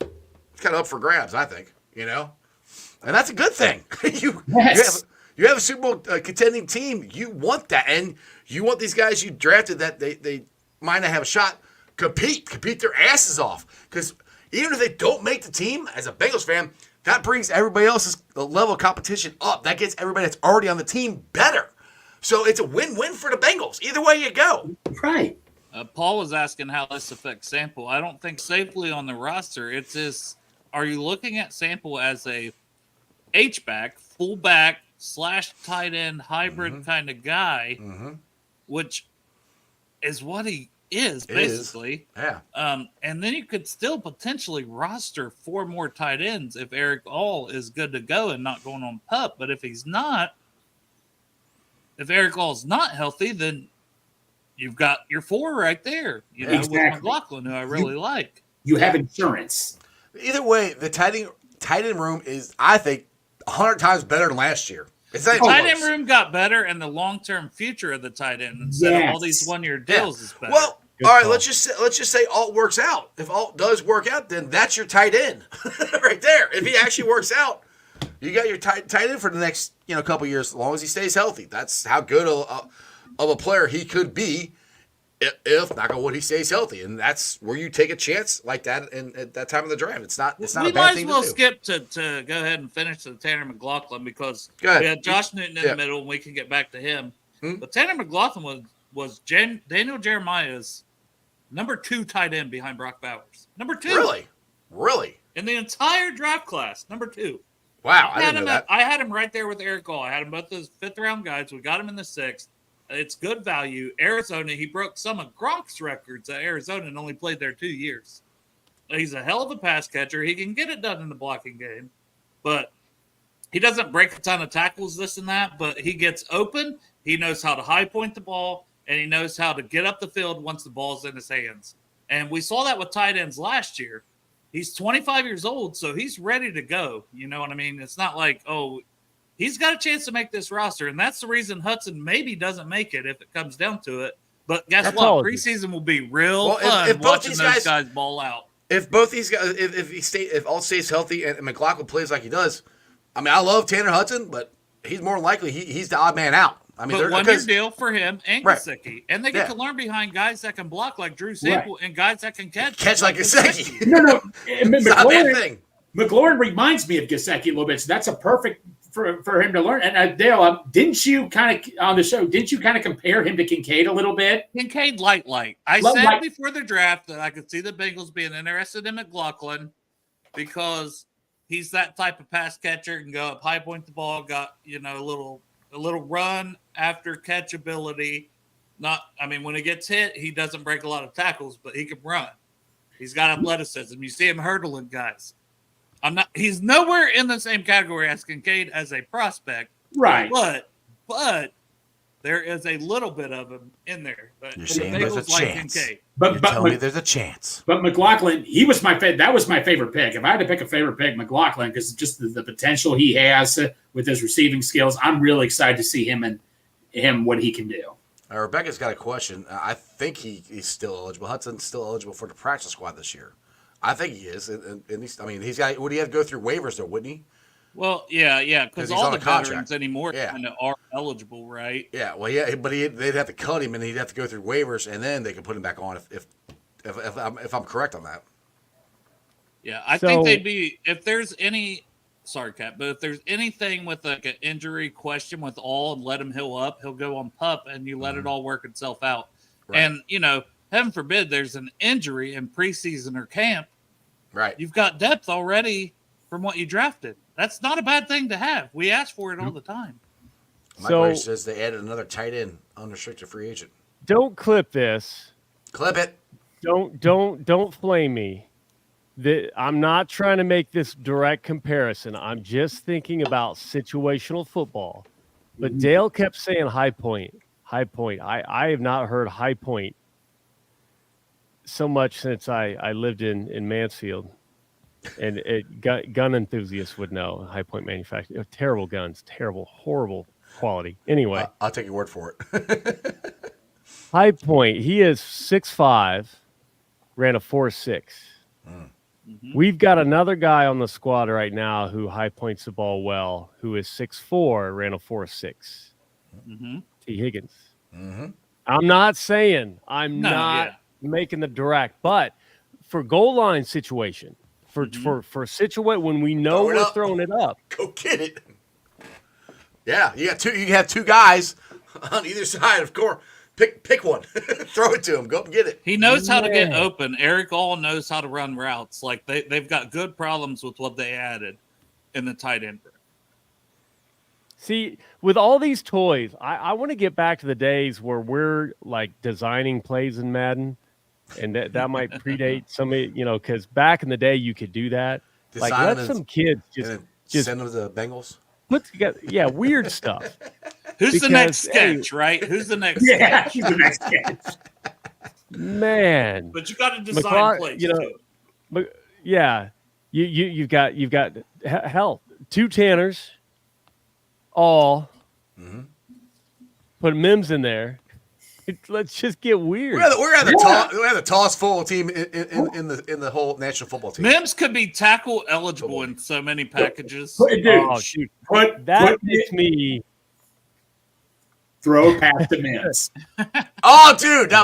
it's kind of up for grabs. I think and that's a good thing. you have a Super Bowl contending team. You want that, and you want these guys you drafted that they might not have a shot. Compete their asses off because. Even if they don't make the team, as a Bengals fan, that brings everybody else's level of competition up. That gets everybody that's already on the team better. So it's a win-win for the Bengals. Either way you go. Right. Paul was asking how this affects Sample. I don't think safely on the roster. It's just, are you looking at Sample as a H-back, fullback / tight end hybrid kind of guy, which is what he is basically. Yeah. And then you could still potentially roster 4 more tight ends if Eric All is good to go and not going on PUP. But if Eric All's not healthy, then you've got your 4 right there. You know, Exactly. with McLaughlin, who I really like. You have insurance. Either way, the tight end room is, I think, 100 times better than last year. It's not Tight close. end room got better, and the long-term future of the tight end instead of all these one-year deals is better. Well, Good all right, call. let's just say Alt works out. If Alt does work out, then that's your tight end right there. If he actually works out, you got your tight end for the next couple years, as long as he stays healthy. That's how good of a player he could be if knock on wood he stays healthy, and that's where you take a chance like that at that time of the draft. It's not we a bad might as thing well to do. skip to go ahead and finish the Tanner McLaughlin because Go ahead. we had Josh Newton in Yeah. the middle, and we can get back to him. Hmm? But Tanner McLaughlin was Daniel Jeremiah's number 2 tight end behind Brock Bowers. Number 2. Really? In the entire draft class, number 2. Wow, I didn't know that. I had him right there with Eric Gall. I had him both as 5th-round guys. We got him in the 6th. It's good value. Arizona, he broke some of Gronk's records at Arizona and only played there 2 years. He's a hell of a pass catcher. He can get it done in the blocking game, but he doesn't break a ton of tackles, this and that, but he gets open. He knows how to high point the ball, and he knows how to get up the field once the ball's in his hands. And we saw that with tight ends last year. He's 25 years old, so he's ready to go. You know what I mean? It's not like, he's got a chance to make this roster, and that's the reason Hudson maybe doesn't make it if it comes down to it. But guess That's what? all it is. Preseason will be real Well, fun if both watching these those guys- guys ball out. If both these guys, if Alt stays healthy and McLaughlin plays like he does, I mean, I love Tanner Hudson, but he's more likely he's the odd man out. I mean, But one-year deal for him and Right. Gesicki. And they get Yeah. to learn behind guys that can block like Drew Sample and guys that can catch like Gesicki. No. It's not a bad thing. McLaurin reminds me of Gesicki a little bit, so that's a perfect for him to learn. And Dale, didn't you kind of on the show? Didn't you kind of compare him to Kincaid a little bit? Kincaid light. I Light. said before the draft that I could see the Bengals being interested in McLaughlin because he's that type of pass catcher, can go up, high point the ball, got a little run after catch ability. When he gets hit, he doesn't break a lot of tackles, but he can run. He's got athleticism. You see him hurdling guys. He's nowhere in the same category as Kincaid as a prospect. Right. But there is a little bit of him in there. But You're the saying there's a Bengals like chance. Kincaid. You tell me there's a chance. But McLaughlin, he was that was my favorite pick. If I had to pick a favorite pick, McLaughlin, because just the potential he has with his receiving skills, I'm really excited to see him what he can do. Rebecca's got a question. I think he's still eligible. Hudson's still eligible for the practice squad this year. I think he is. And he's got. Would he have to go through waivers though? Wouldn't he? Well, yeah, 'Cause because he's all on the a contract. veterans anymore Yeah. kind of are eligible, right? Yeah. Well, yeah, but they'd have to cut him, and he'd have to go through waivers, and then they could put him back on if I'm correct on that. Yeah, I So- think they'd be if there's any. Sorry, Cap, but if there's anything with like an injury question with all and let him heal up, he'll go on PUP, and you let it all work itself out. Right. And heaven forbid, there's an injury in preseason or camp. Right. You've got depth already from what you drafted. That's not a bad thing to have. We ask for it all the time. Mike So- Ray says they added another tight end, unrestricted free agent. Don't clip this. Clip it. Don't flame me. I'm not trying to make this direct comparison. I'm just thinking about situational football. But Dale kept saying high point. I have not heard high point so much since I lived in Mansfield. And gun enthusiasts would know High Point manufacturing. Terrible guns, horrible quality. Anyway, I'll take your word for it. High Point, he is 6'5", ran a 4.6. We've got another guy on the squad right now who high points the ball well, who is 6'4", ran a 4.6. T. Higgins. I'm not saying I'm not making the direct, but for goal line situation, for situation when we know Throw it we're up. throwing it up, Go get it. Yeah, you got two. You have two guys on either side. Of course, pick one. Throw it to him. Go up and get it. He knows how to get Yeah. open. Eric All knows how to run routes. Like they've got good problems with what they added in the tight end room. see, with all these toys, I want to get back to the days where we're like designing plays in Madden, and that might predate somebody, because back in the day you could do that. Like Design let and some kids And then just send them to the Bengals. put together, weird stuff. Who's the next Because, hey, sketch, right? Who's the next Yeah, sketch? he's the next sketch. man, But you got to design McLaughlin, plays you know, too. but yeah, you've got hell, 2 Tanners, all put Mims in there. Let's just get weird. We're the tallest football team in the whole national football team. Mims could be tackle eligible in so many packages. Dude, Oh, shoot. That put makes me. throw past the Mims. Oh, dude, I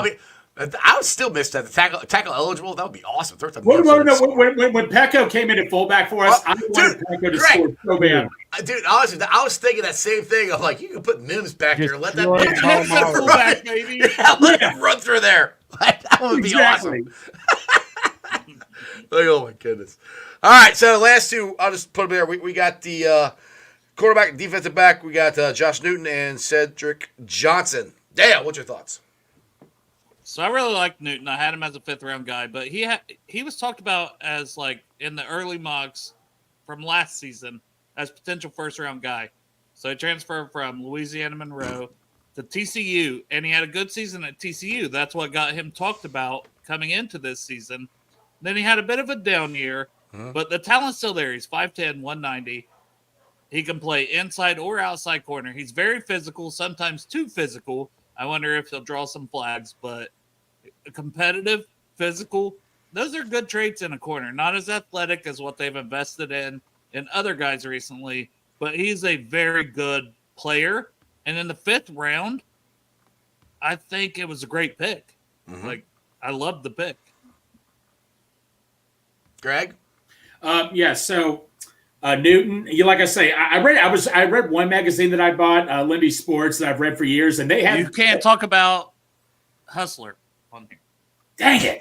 would still miss that. The tackle eligible, that would be awesome. Throw it to Mims. When Pecco came in at fullback for us, I wanted Pecco to score so bad. Dude, honestly, I was thinking that same thing. I'm like, you can put Mims back there and let that throw it bitch to Mims at Tom fullback, baby. let him run through there. Like, that would be awesome. Like, oh my goodness. All right, so the last two, I'll just put them there. We got the quarterback and defensive back. We got Josh Newton and Cedric Johnson. Dale, what's your thoughts? So I really like Newton. I had him as a 5th-round guy, but he was talked about as, like, in the early mocks from last season as potential 1st-round guy. So he transferred from Louisiana Monroe to TCU, and he had a good season at TCU. That's what got him talked about coming into this season. Then he had a bit of a down year, but the talent's still there. He's 5'10", 190. He can play inside or outside corner. He's very physical, sometimes too physical. I wonder if he'll draw some flags, but competitive, physical, those are good traits in a corner. Not as athletic as what they've invested in other guys recently, but he's a very good player. And in the 5th round, I think it was a great pick. Like, I loved the pick. Greg? So Newton, like I say, I read one magazine that I bought, Lindy Sports, that I've read for years, and they had. You can't talk about Hustler on here. Dang it!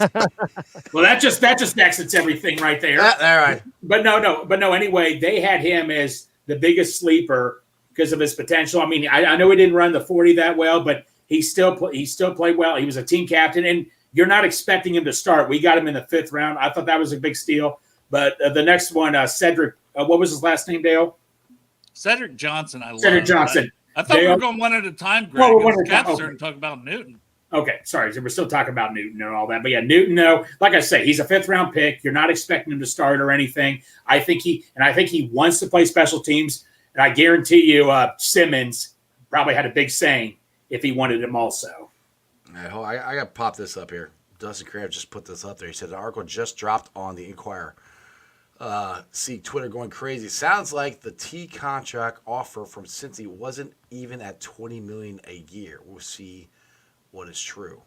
Well, that just exits everything right there. All right. But no. Anyway, they had him as the biggest sleeper because of his potential. I mean, I know he didn't run the 40 that well, but he still played well. He was a team captain, and you're not expecting him to start. We got him in the 5th round. I thought that was a big steal. But the next one, Cedric, what was his last name, Dale? Cedric Johnson. Cedric Johnson. I thought we were going one at a time, Greg. Well, we're starting to talk about Newton. Okay, sorry. So we're still talking about Newton and all that. But yeah, Newton, no. Like I say, he's a 5th-round pick. You're not expecting him to start or anything. I think he wants to play special teams. And I guarantee you Simmons probably had a big saying if he wanted him also. I got to pop this up here. Dustin Kraft just put this up there. He said the article just dropped on the Inquirer. See Twitter going crazy. Sounds like the T contract offer from Cincy wasn't even at $20 million a year. We'll see what is true.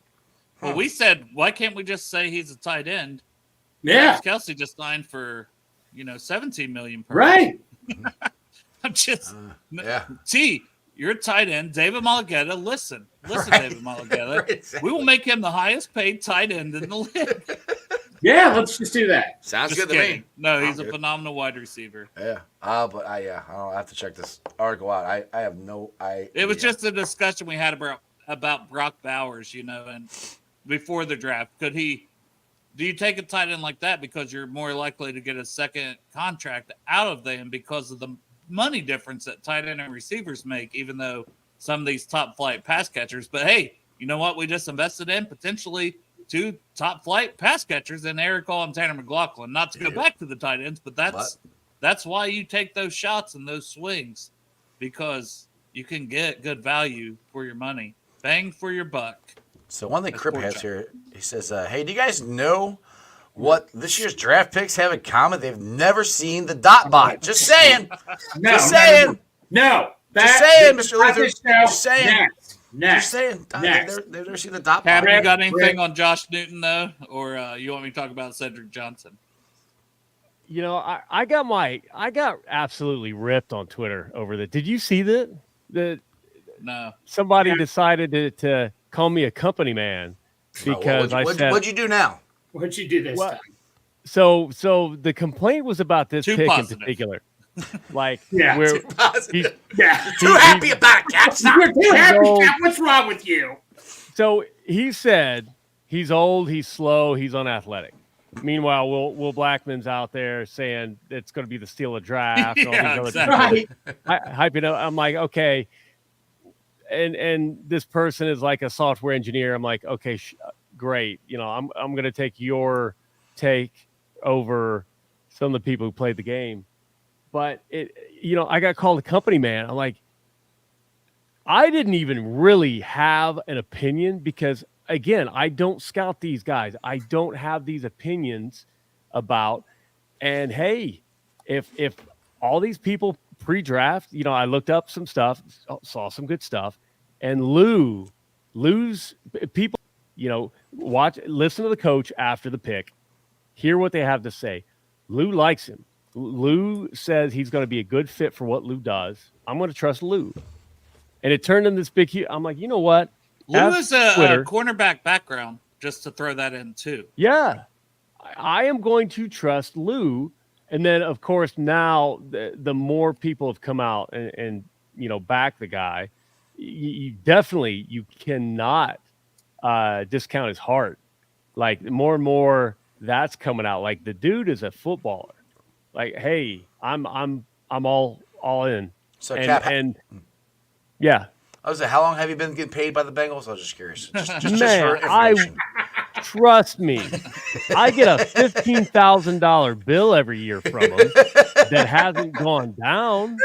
Well, we said, why can't we just say he's a tight end? Yeah, Kelsey just signed for $17 million per right. I'm just yeah. T. You're a tight end, David Malagueta. Listen, right. David Malagueta. Right, exactly. We will make him the highest paid tight end in the league. Yeah, let's just do that. Sounds just good kidding. to me. No, he's a phenomenal wide receiver. Yeah. But I have to check this article out. I have no idea. It was just a discussion we had about Brock Bowers, and before the draft. Do you take a tight end like that because you're more likely to get a second contract out of them because of the money difference that tight end and receivers make, even though some of these top flight pass catchers, but hey, you know what? We just invested in potentially 2 top flight pass catchers in Eric Hall and Tanner McLaughlin. Not to go back to the tight ends, but that's why you take those shots and those swings, because you can get good value for your money. Bang for your buck. So one thing Crip has here, he says, hey, do you guys know what this year's draft picks have in common? They've never seen the dot bot. Just saying. Just saying. No. Just saying, Mr. Luther. Just saying. Next. Just saying. They've never seen the dot bot. Have you got anything on Josh Newton, though? Or you want me to talk about Cedric Johnson? I got absolutely ripped on Twitter over that. Did you see that? No. Somebody decided to call me a company man because I said, what'd you do now? What'd you do this time? So the complaint was about this Too pick positive. in particular. Like, yeah, too positive. Too happy about it, Cap. You're too happy, Cap. What's wrong with you? So he said he's old, he's slow, he's unathletic. Meanwhile, Will Blackman's out there saying it's going to be the steal of draft. And all these other right. hyping up. I'm like, okay, and this person is like a software engineer. I'm like, okay, great. I'm going to take your take over some of the people who played the game. But I got called a company man. I'm like, I didn't even really have an opinion because, again, I don't scout these guys. I don't have these opinions about. And hey, if all these people pre-draft, I looked up some stuff, saw some good stuff, and Lou's people, listen to the coach after the pick, hear what they have to say. Lou likes him. Lou says he's going to be a good fit for what Lou does. I'm going to trust Lou. And it turned into this big, I'm like, you know what? Lou is a cornerback background, just to throw that in too. Yeah. I am going to trust Lou. And then, of course, now the more people have come out and back the guy, you definitely, you cannot discount his heart. Like, more and more that's coming out. Like, the dude is a footballer. Like, hey, I'm all in. So yeah. I was like, how long have you been getting paid by the Bengals? I was just curious. Just Man, for information. Trust me, I get a $15,000 bill every year from them that hasn't gone down.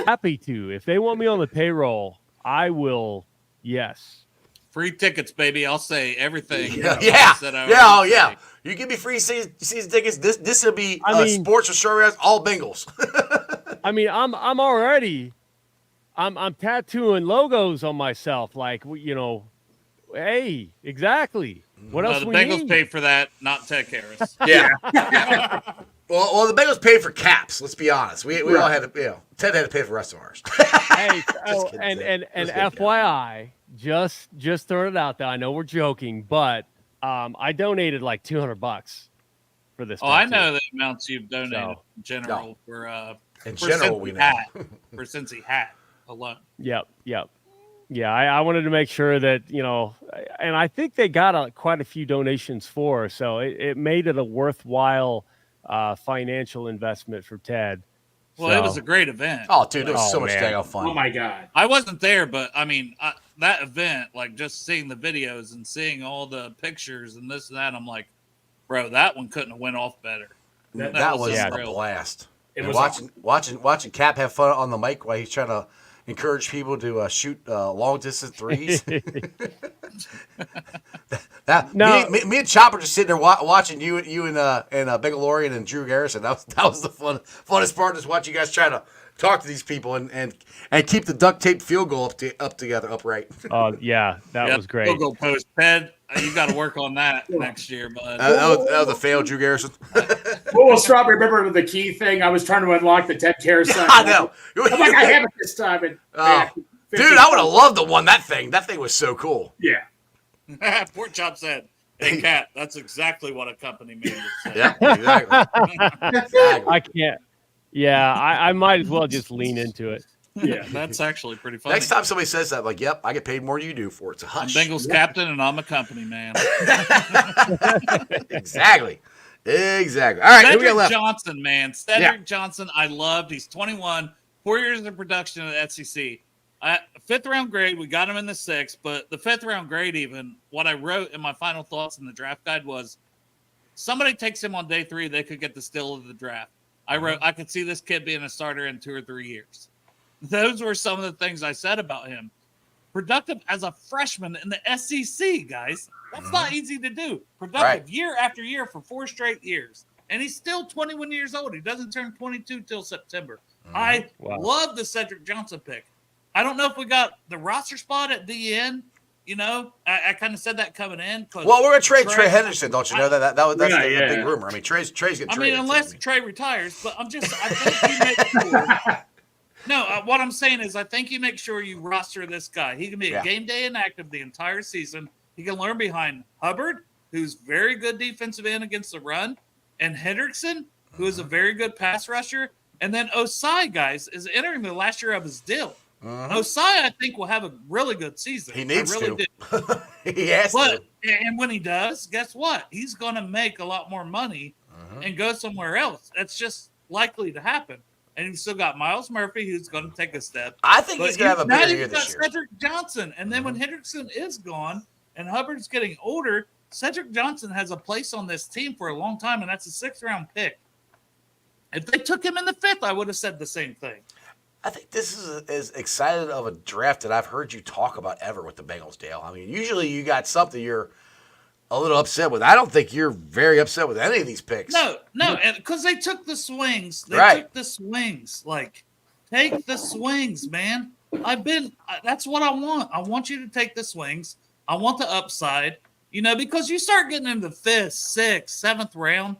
Happy to. If they want me on the payroll, I will. Yes. Free tickets, baby. I'll say everything. Yeah. You give me free season tickets. This will be sports with Strawberry Ice, all Bengals. I mean, I'm already. I'm tattooing logos on myself, like, hey, exactly. What else the we Bengals need? paid for that, not Ted Harris. Yeah. well, the Bengals paid for caps. Let's be honest. We all had to. Ted had to pay for the rest of ours. Hey, and FYI, just throwing it out there. I know we're joking, but I donated like $200 for this. I know the amounts you've donated in general for general we know for Cincy hat alone. Yep. Yeah, I wanted to make sure that, and I think they got quite a few donations for, so it made it a worthwhile financial investment for Ted. Well, it was a great event. Oh, dude, it was so much dang fun. Oh, my God. I wasn't there, but, I mean, that event, like, just seeing the videos and seeing all the pictures and this and that, I'm like, bro, that one couldn't have went off better. That was a blast. It was watching Cap have fun on the mic while he's trying to encourage people to shoot long distance threes. Me and Chopper just sitting there watching you and Bengalorean and Drew Garrison. That was the funnest part, is watch you guys try to talk to these people and keep the duct tape field goal upright. Oh yeah, that was great. Field goal post, Ted. You got to work on that next year, bud. That was a fail, Drew Garrison. Well, Strawberry, remember the key thing? I was trying to unlock the Ted Harris. I know. I'm like, I have it this time. Dude, I would have loved to won that thing. That thing was so cool. Yeah. Pork Chop said, "Hey, Cat, that's exactly what a company man would say." Yeah, exactly. I can't. Yeah, I might as well just lean into it. Yeah, that's actually pretty funny. Next time somebody says that, like, yep, I get paid more than you do for it. It's a hush. I'm Bengals captain, and I'm a company man. Exactly. All right, Cedric who we got left? Johnson, man. Cedric Johnson, I loved. He's 21, 4 years of production at SEC. Fifth round grade, we got him in the sixth, but the fifth round grade, even what I wrote in my final thoughts in the draft guide was, somebody takes him on day 3, they could get the steal of the draft. I wrote, I could see this kid being a starter in 2 or 3 years. Those were some of the things I said about him. Productive as a freshman in the SEC, guys. That's not easy to do. Productive year after year for 4 straight years. And he's still 21 years old. He doesn't turn 22 till September. I love the Cedric Johnson pick. I don't know if we got the roster spot at the end. I kind of said that coming in. Well, we're going to trade Trey Henderson. Don't you know that? That's the big rumor. I mean, Trey's getting traded. I mean, unless Trey retires. But I think you make sure. No, what I'm saying is I think you make sure you roster this guy. He can be a game day inactive the entire season. He can learn behind Hubbard, who's very good defensive end against the run, and Hendrickson, who is a very good pass rusher. And then Osai, guys, is entering the last year of his deal. Osai, I think, will have a really good season. He needs to. He has to. And when he does, guess what? He's going to make a lot more money and go somewhere else. That's just likely to happen. and you've still got Miles Murphy, who's going to take a step. I think he's going to have a better year you've got this year. Cedric Johnson, and then when Hendrickson is gone and Hubbard's getting older, Cedric Johnson has a place on this team for a long time, and that's a 6th-round pick. If they took him in the 5th, I would have said the same thing. I think this is as excited of a draft that I've heard you talk about ever with the Bengals, Dale. I mean, usually you got something you're a little upset with. I don't think you're very upset with any of these picks. No, because they took the swings. Took the swings. Like, take the swings, man. That's what I want. I want you to take the swings. I want the upside, because you start getting into the 5th, 6th, 7th round.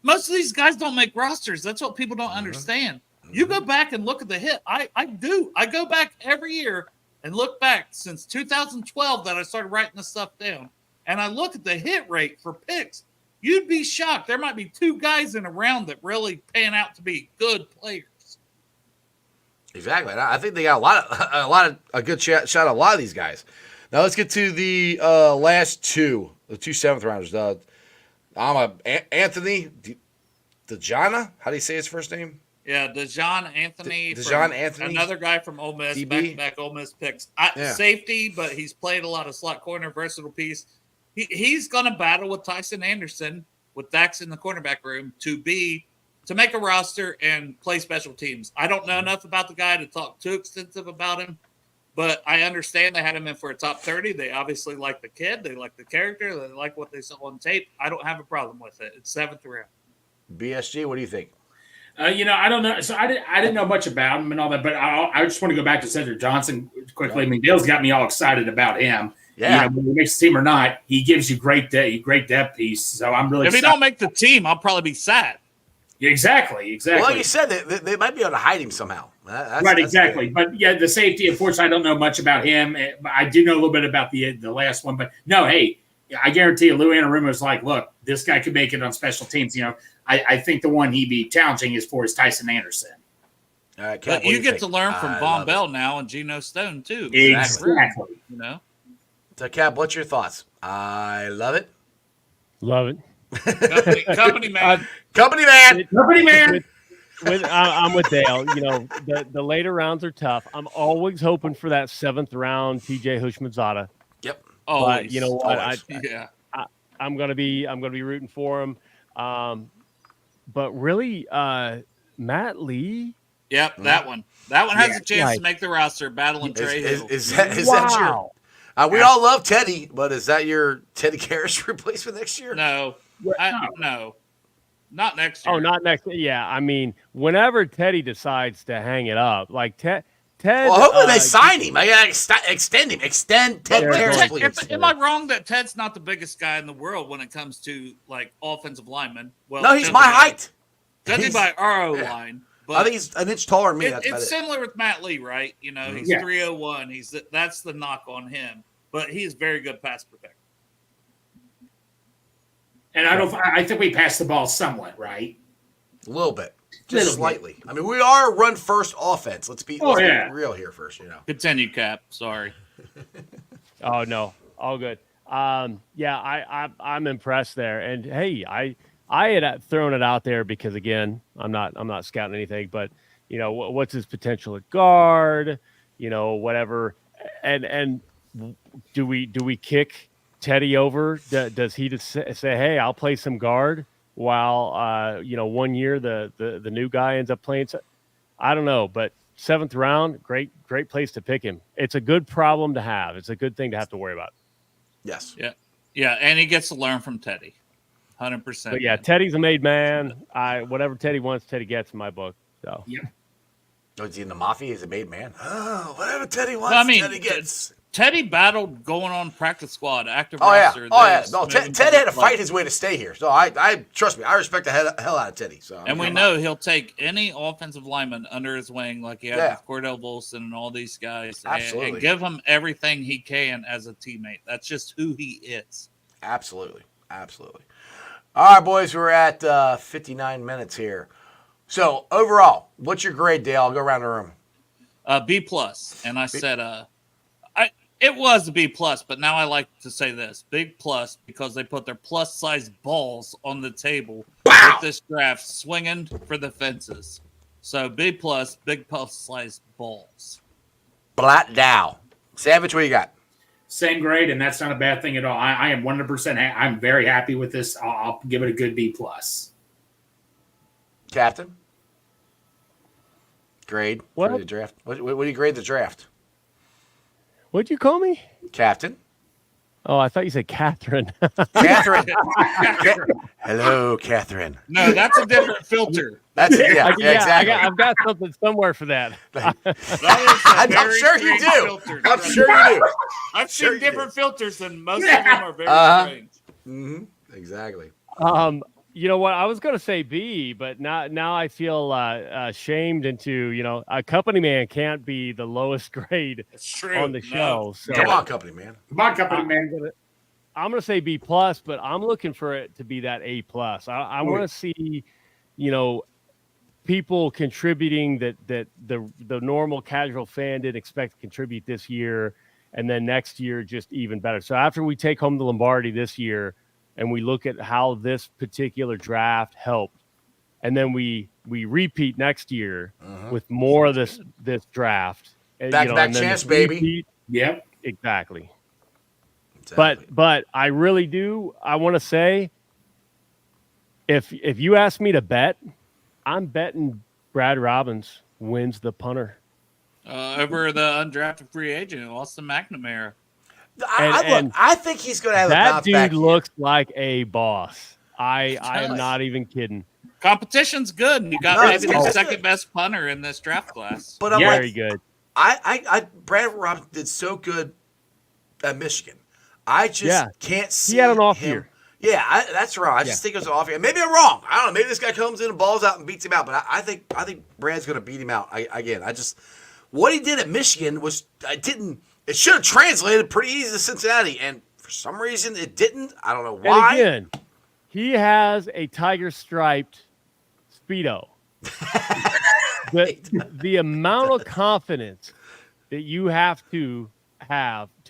Most of these guys don't make rosters. That's what people don't understand. You go back and look at the hit. I do. I go back every year and look back since 2012 that I started writing this stuff down. And I look at the hit rate for picks. You'd be shocked. There might be 2 guys in a round that really pan out to be good players. Exactly. I think they got a good shot at a lot of these guys. Now let's get to the last 2, the 2 7th-rounders. Anthony DeJana. How do you say his first name? Yeah, DeJon Anthony. Anthony. Another guy from Ole Miss, DB. back-to-back Ole Miss picks. Safety, but he's played a lot of slot corner, versatile piece. He's going to battle with Tyson Anderson, with Dax in the cornerback room, to make a roster and play special teams. I don't know enough about the guy to talk too extensive about him, but I understand they had him in for a top 30. They obviously like the kid. They like the character. They like what they saw on tape. I don't have a problem with it. It's 7th round. BSG, what do you think? I don't know. So I didn't know much about him and all that, but I just want to go back to Cedric Johnson quickly. I mean, Dale's got me all excited about him. Yeah. Whether he makes the team or not, he gives you great depth piece. So I'm really If he don't make the team, I'll probably be sad. Exactly. Well, like you said, they might be able to hide him somehow. Exactly. But yeah, the safety, unfortunately, I don't know much about him. I do know a little bit about the last one. But no, hey, I guarantee you, Lou Anarumo was like, look, this guy could make it on special teams. I think the one he'd be challenging is Tyson Anderson. All right, but you get to learn from Von Bell now and Geno Stone, too. Exactly. So, Cap, what's your thoughts? I love it. Love it. Company man. Company man. I'm with Dale. The later rounds are tough. I'm always hoping for that 7th round TJ Hushmanzada. Yep. Oh, but you know what? I'm gonna be rooting for him. But really, Matt Lee. Yep, that one. That one has a chance to make the roster. Battling Trey Hill. Is that your? We all love Teddy, but is that your Teddy Karras replacement next year? No. No. Not next year. Oh, not next. Yeah, I mean, whenever Teddy decides to hang it up, like Ted. Well, hopefully they sign him. I gotta extend him. Extend Ted Karras, please. Am I wrong that Ted's not the biggest guy in the world when it comes to like offensive linemen? Well, no, he's my height. Judging by RO line. But I think he's an inch taller than me. It's similar with Matt Lee, right? He's 301. That's the knock on him, but he is very good pass protector. And I think we passed the ball somewhat, right? A little bit. Just slightly. I mean, we are a run-first offense. Let's be real here first, Continue, Cap. Sorry. Oh, no. All good. I'm impressed there. And, hey, I had thrown it out there because, again, I'm not scouting anything, but, what's his potential at guard, whatever. And do we kick Teddy over? Does he just say, hey, I'll play some guard while 1 year the new guy ends up playing? I don't know, but 7th round, great place to pick him. It's a good problem to have. It's a good thing to have to worry about. Yes. Yeah, and he gets to learn from Teddy, 100%. But yeah, Teddy's a made man. Whatever Teddy wants, Teddy gets in my book. So yeah. Oh, is he in the mafia? He's a made man. Oh, whatever Teddy wants, Teddy gets. Teddy battled going on practice squad, active roster. Yeah. No, Ted had to fight his way to stay here. So I trust me, I respect the hell out of Teddy. So and we know he'll take any offensive lineman under his wing, like he has with Cordell Volson and all these guys, and give him everything he can as a teammate. That's just who he is. Absolutely. All right, boys, we're at 59 minutes here. So overall, what's your grade, Dale? I'll go around the room. B+, and I said it was a B+, but now I like to say this. Big plus because they put their plus-size balls on the table with this draft, swinging for the fences. So B plus, big publicized balls. Black Dow. Savage, what you got? Same grade, and that's not a bad thing at all. I am 100%. I'm very happy with this. I'll give it a good B plus. Captain? Grade What? for the draft. What do you grade the draft? What'd you call me? Captain? Oh, I thought you said Catherine. Catherine. Hello, Catherine. No, that's a different filter. That's yeah, exactly. I've got something somewhere for that. I'm sure you do. I'm sure you do. I've Sure seen you different filters, and most of them are very strange. Mm-hmm. Exactly. You know what? I was going to say B, but now I feel shamed into, a company man can't be the lowest grade It's true. on the show. So Come on, company man. Come on, company man. I'm going to say B plus, but I'm looking for it to be that A plus. I want to see, people contributing that the normal casual fan didn't expect to contribute this year, and then next year just even better. So after we take home the Lombardi this year, and we look at how this particular draft helped, and then we repeat next year with more of this draft. Back chance, baby. Yep. Exactly. But I really do. I want to say, if you ask me to bet, I'm betting Brad Robbins wins the punter Over the undrafted free agent, Austin McNamara. I think he's going to have a that bounce dude back looks like a boss. I am not even kidding. Competition's good. And you got maybe the second best punter in this draft class. But I'm Very good. Brad Robbins did so good at Michigan. I just can't see. He had an off him. year. Yeah, that's wrong. I just think it was an off year. Maybe I'm wrong. I don't know. Maybe this guy comes in and balls out and beats him out. But I think Brad's going to beat him out. What he did at Michigan was it should have translated pretty easy to Cincinnati, and for some reason it didn't. I don't know why. And again, he has a tiger striped Speedo. the amount of confidence that you have to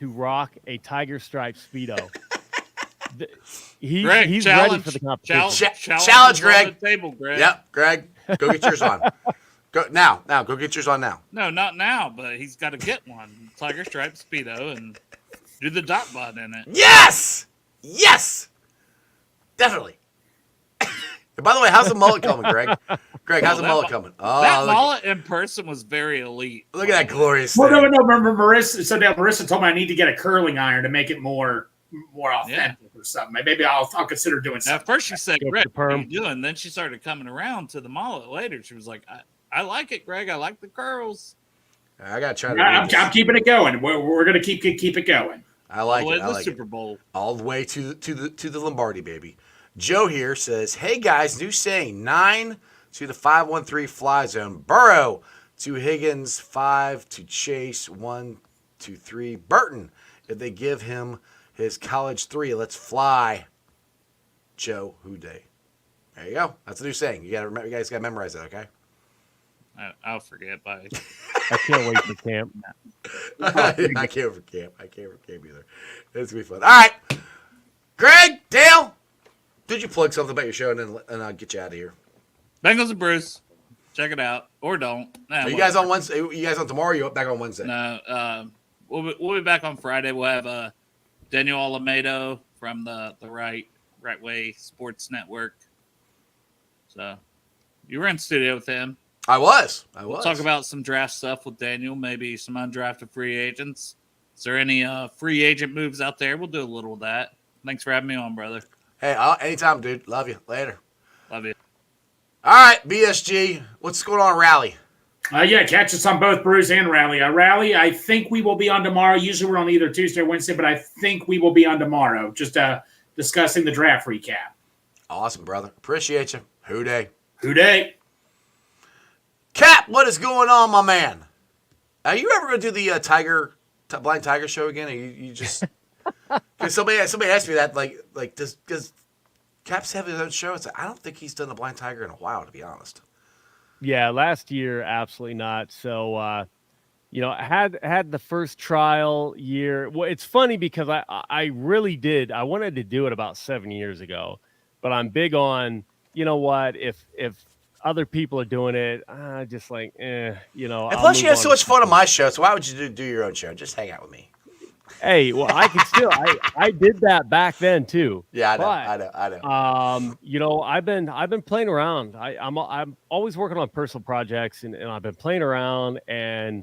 rock a tiger striped Speedo. He's ready for the competition. Challenge, Greg. On the table, Greg. Yep, Greg. Go get yours on. Go now. Go get yours on now. No, not now, but he's got to get one. Tiger stripe Speedo and do the dot bot in it. Yes! Definitely. And by the way, how's the mullet coming, Greg? Greg, how's the mullet coming? Oh, that mullet in person was very elite. Look at that glorious Well, thing. no. Remember, Marissa told me I need to get a curling iron to make it more authentic or something. Maybe I'll consider doing something. At first she said, Greg, what are perm. you doing? Then she started coming around to the mullet later. She was like, I like it, Greg. I like the curls. I got to try to I'm keeping it going. We're going to keep it going. I like it. I The like Super it. Bowl. All the way to the Lombardi, baby. Joe here says, hey, guys, new saying, 9 to the 5-1-3 fly zone. Burrow to Higgins, 5 to Chase, 1 to 3. Burton, if they give him his college 3, let's fly. Joe Houday. There you go. That's a new saying. You guys got to memorize that, okay? I'll forget by. I can't wait for camp. I can't for camp. Either. It's going to be fun. All right. Greg, Dale, did you plug something about your show and I'll get you out of here? Bengals and Bruce. Check it out. Or don't. Are you guys on Wednesday? You guys on tomorrow or you back on Wednesday? No. We'll be back on Friday. We'll have Daniel Alamedo from the Right Way Sports Network. So you were in studio with him. I was. We'll talk about some draft stuff with Daniel, maybe some undrafted free agents. Is there any free agent moves out there? We'll do a little of that. Thanks for having me on, brother. Hey, anytime, dude. Love you. Later. Love you. All right, BSG. What's going on, Rally? Catch us on both Bruce and Rally. Rally, I think we will be on tomorrow. Usually we're on either Tuesday or Wednesday, but I think we will be on tomorrow, just discussing the draft recap. Awesome, brother. Appreciate you. Houday. Cap, what is going on, my man? Are you ever going to do the Blind Tiger show again? Or you just because somebody asked me that like does Cap's have his own show? It's like, I don't think he's done the Blind Tiger in a while, to be honest. Yeah, last year absolutely not. So I had the first trial year. Well, it's funny because I really did. I wanted to do it about 7 years ago, but I'm big on, you know what, if other people are doing it. Just like, And I'll plus, you move have on so to much fun on something. my show, so why would you do your own show? Just hang out with me. Hey, well, I can still, I did that back then too. Yeah, But I know. I've been playing around. I'm always working on personal projects, and I've been playing around, and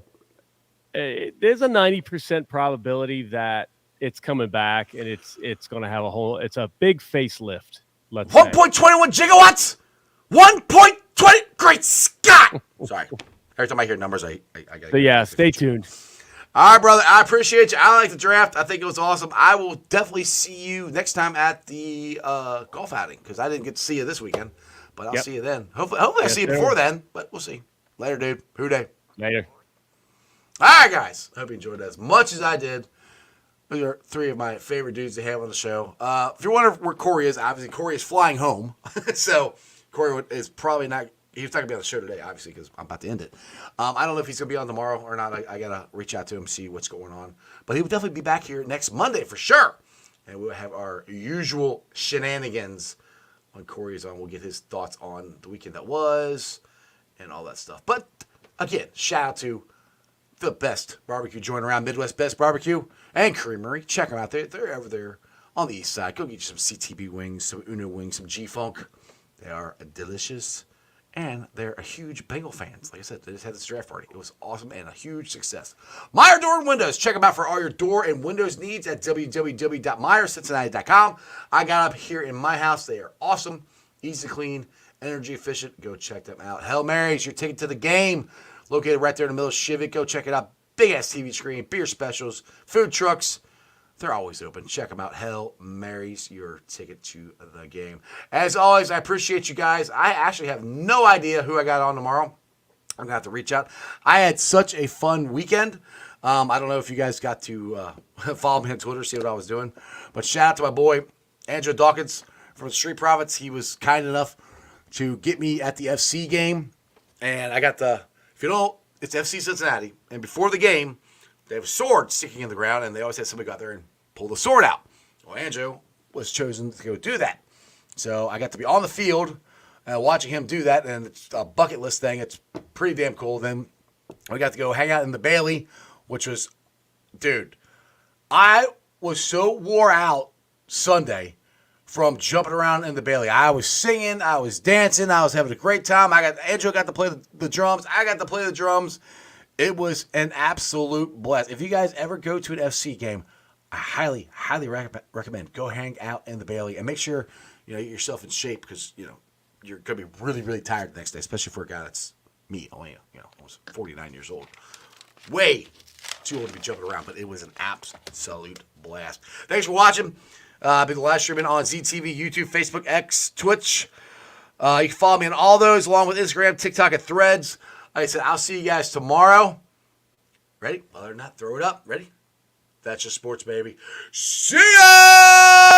there's a 90% probability that it's coming back, and it's going to have it's a big facelift. Let's say. 1.21 gigawatts. 1.20. Great Scott! Sorry. Every time I hear numbers, I got. So yeah, stay tuned. All right, brother. I appreciate you. I like the draft. I think it was awesome. I will definitely see you next time at the golf outing because I didn't get to see you this weekend, but I'll see you then. Hopefully I see you before then, but we'll see. Later, dude. Who day? Later. All right, guys. Hope you enjoyed it as much as I did. Those are three of my favorite dudes to have on the show. If you're wondering where Corey is, obviously Corey is flying home, so Corey is probably not. He's not going to be on the show today, obviously, because I'm about to end it. I don't know if he's going to be on tomorrow or not. I got to reach out to him, see what's going on. But he will definitely be back here next Monday for sure. And we'll have our usual shenanigans when Corey is on. We'll get his thoughts on the weekend that was and all that stuff. But, again, shout out to the best barbecue joint around, Midwest Best Barbecue and Creamery. Check them out. They're over there on the east side. Go get you some CTB wings, some Uno wings, some G-Funk. They are delicious. And they're a huge Bengal fans. Like I said, they just had this draft party. It was awesome and a huge success. Meyer Door and Windows. Check them out for all your door and windows needs at www.meyercincinnati.com. I got up here in my house. They are awesome, easy to clean, energy efficient. Go check them out. Hail Mary's, your ticket to the game. Located right there in the middle of Shivik. Go check it out. Big-ass TV screen, beer specials, food trucks. They're always open. Check them out. Hail Mary's, your ticket to the game. As always, I appreciate you guys. I actually have no idea who I got on tomorrow. I'm going to have to reach out. I had such a fun weekend. I don't know if you guys got to follow me on Twitter, see what I was doing. But shout out to my boy, Andrew Dawkins from the Street Profits. He was kind enough to get me at the FC game. And I got if you don't, it's FC Cincinnati. And before the game, they have a sword sticking in the ground, and they always had somebody go out there and pull the sword out. Well, Andrew was chosen to go do that. So I got to be on the field watching him do that, and it's a bucket list thing. It's pretty damn cool. Then we got to go hang out in the Bailey, which was, dude, I was so wore out Sunday from jumping around in the Bailey. I was singing, I was dancing, I was having a great time. Andrew got to play the drums. I got to play the drums. It was an absolute blast. If you guys ever go to an FC game, I highly, highly recommend go hang out in the Bailey and make sure get yourself in shape because you're gonna be really, really tired the next day, especially for a guy that's me, only almost 49 years old. Way too old to be jumping around, but it was an absolute blast. Thanks for watching. I've been live streaming on ZTV, YouTube, Facebook, X, Twitch. You can follow me on all those, along with Instagram, TikTok, and Threads. Like I said, I'll see you guys tomorrow. Ready? Other than that, throw it up. Ready? That's just sports, baby. See ya!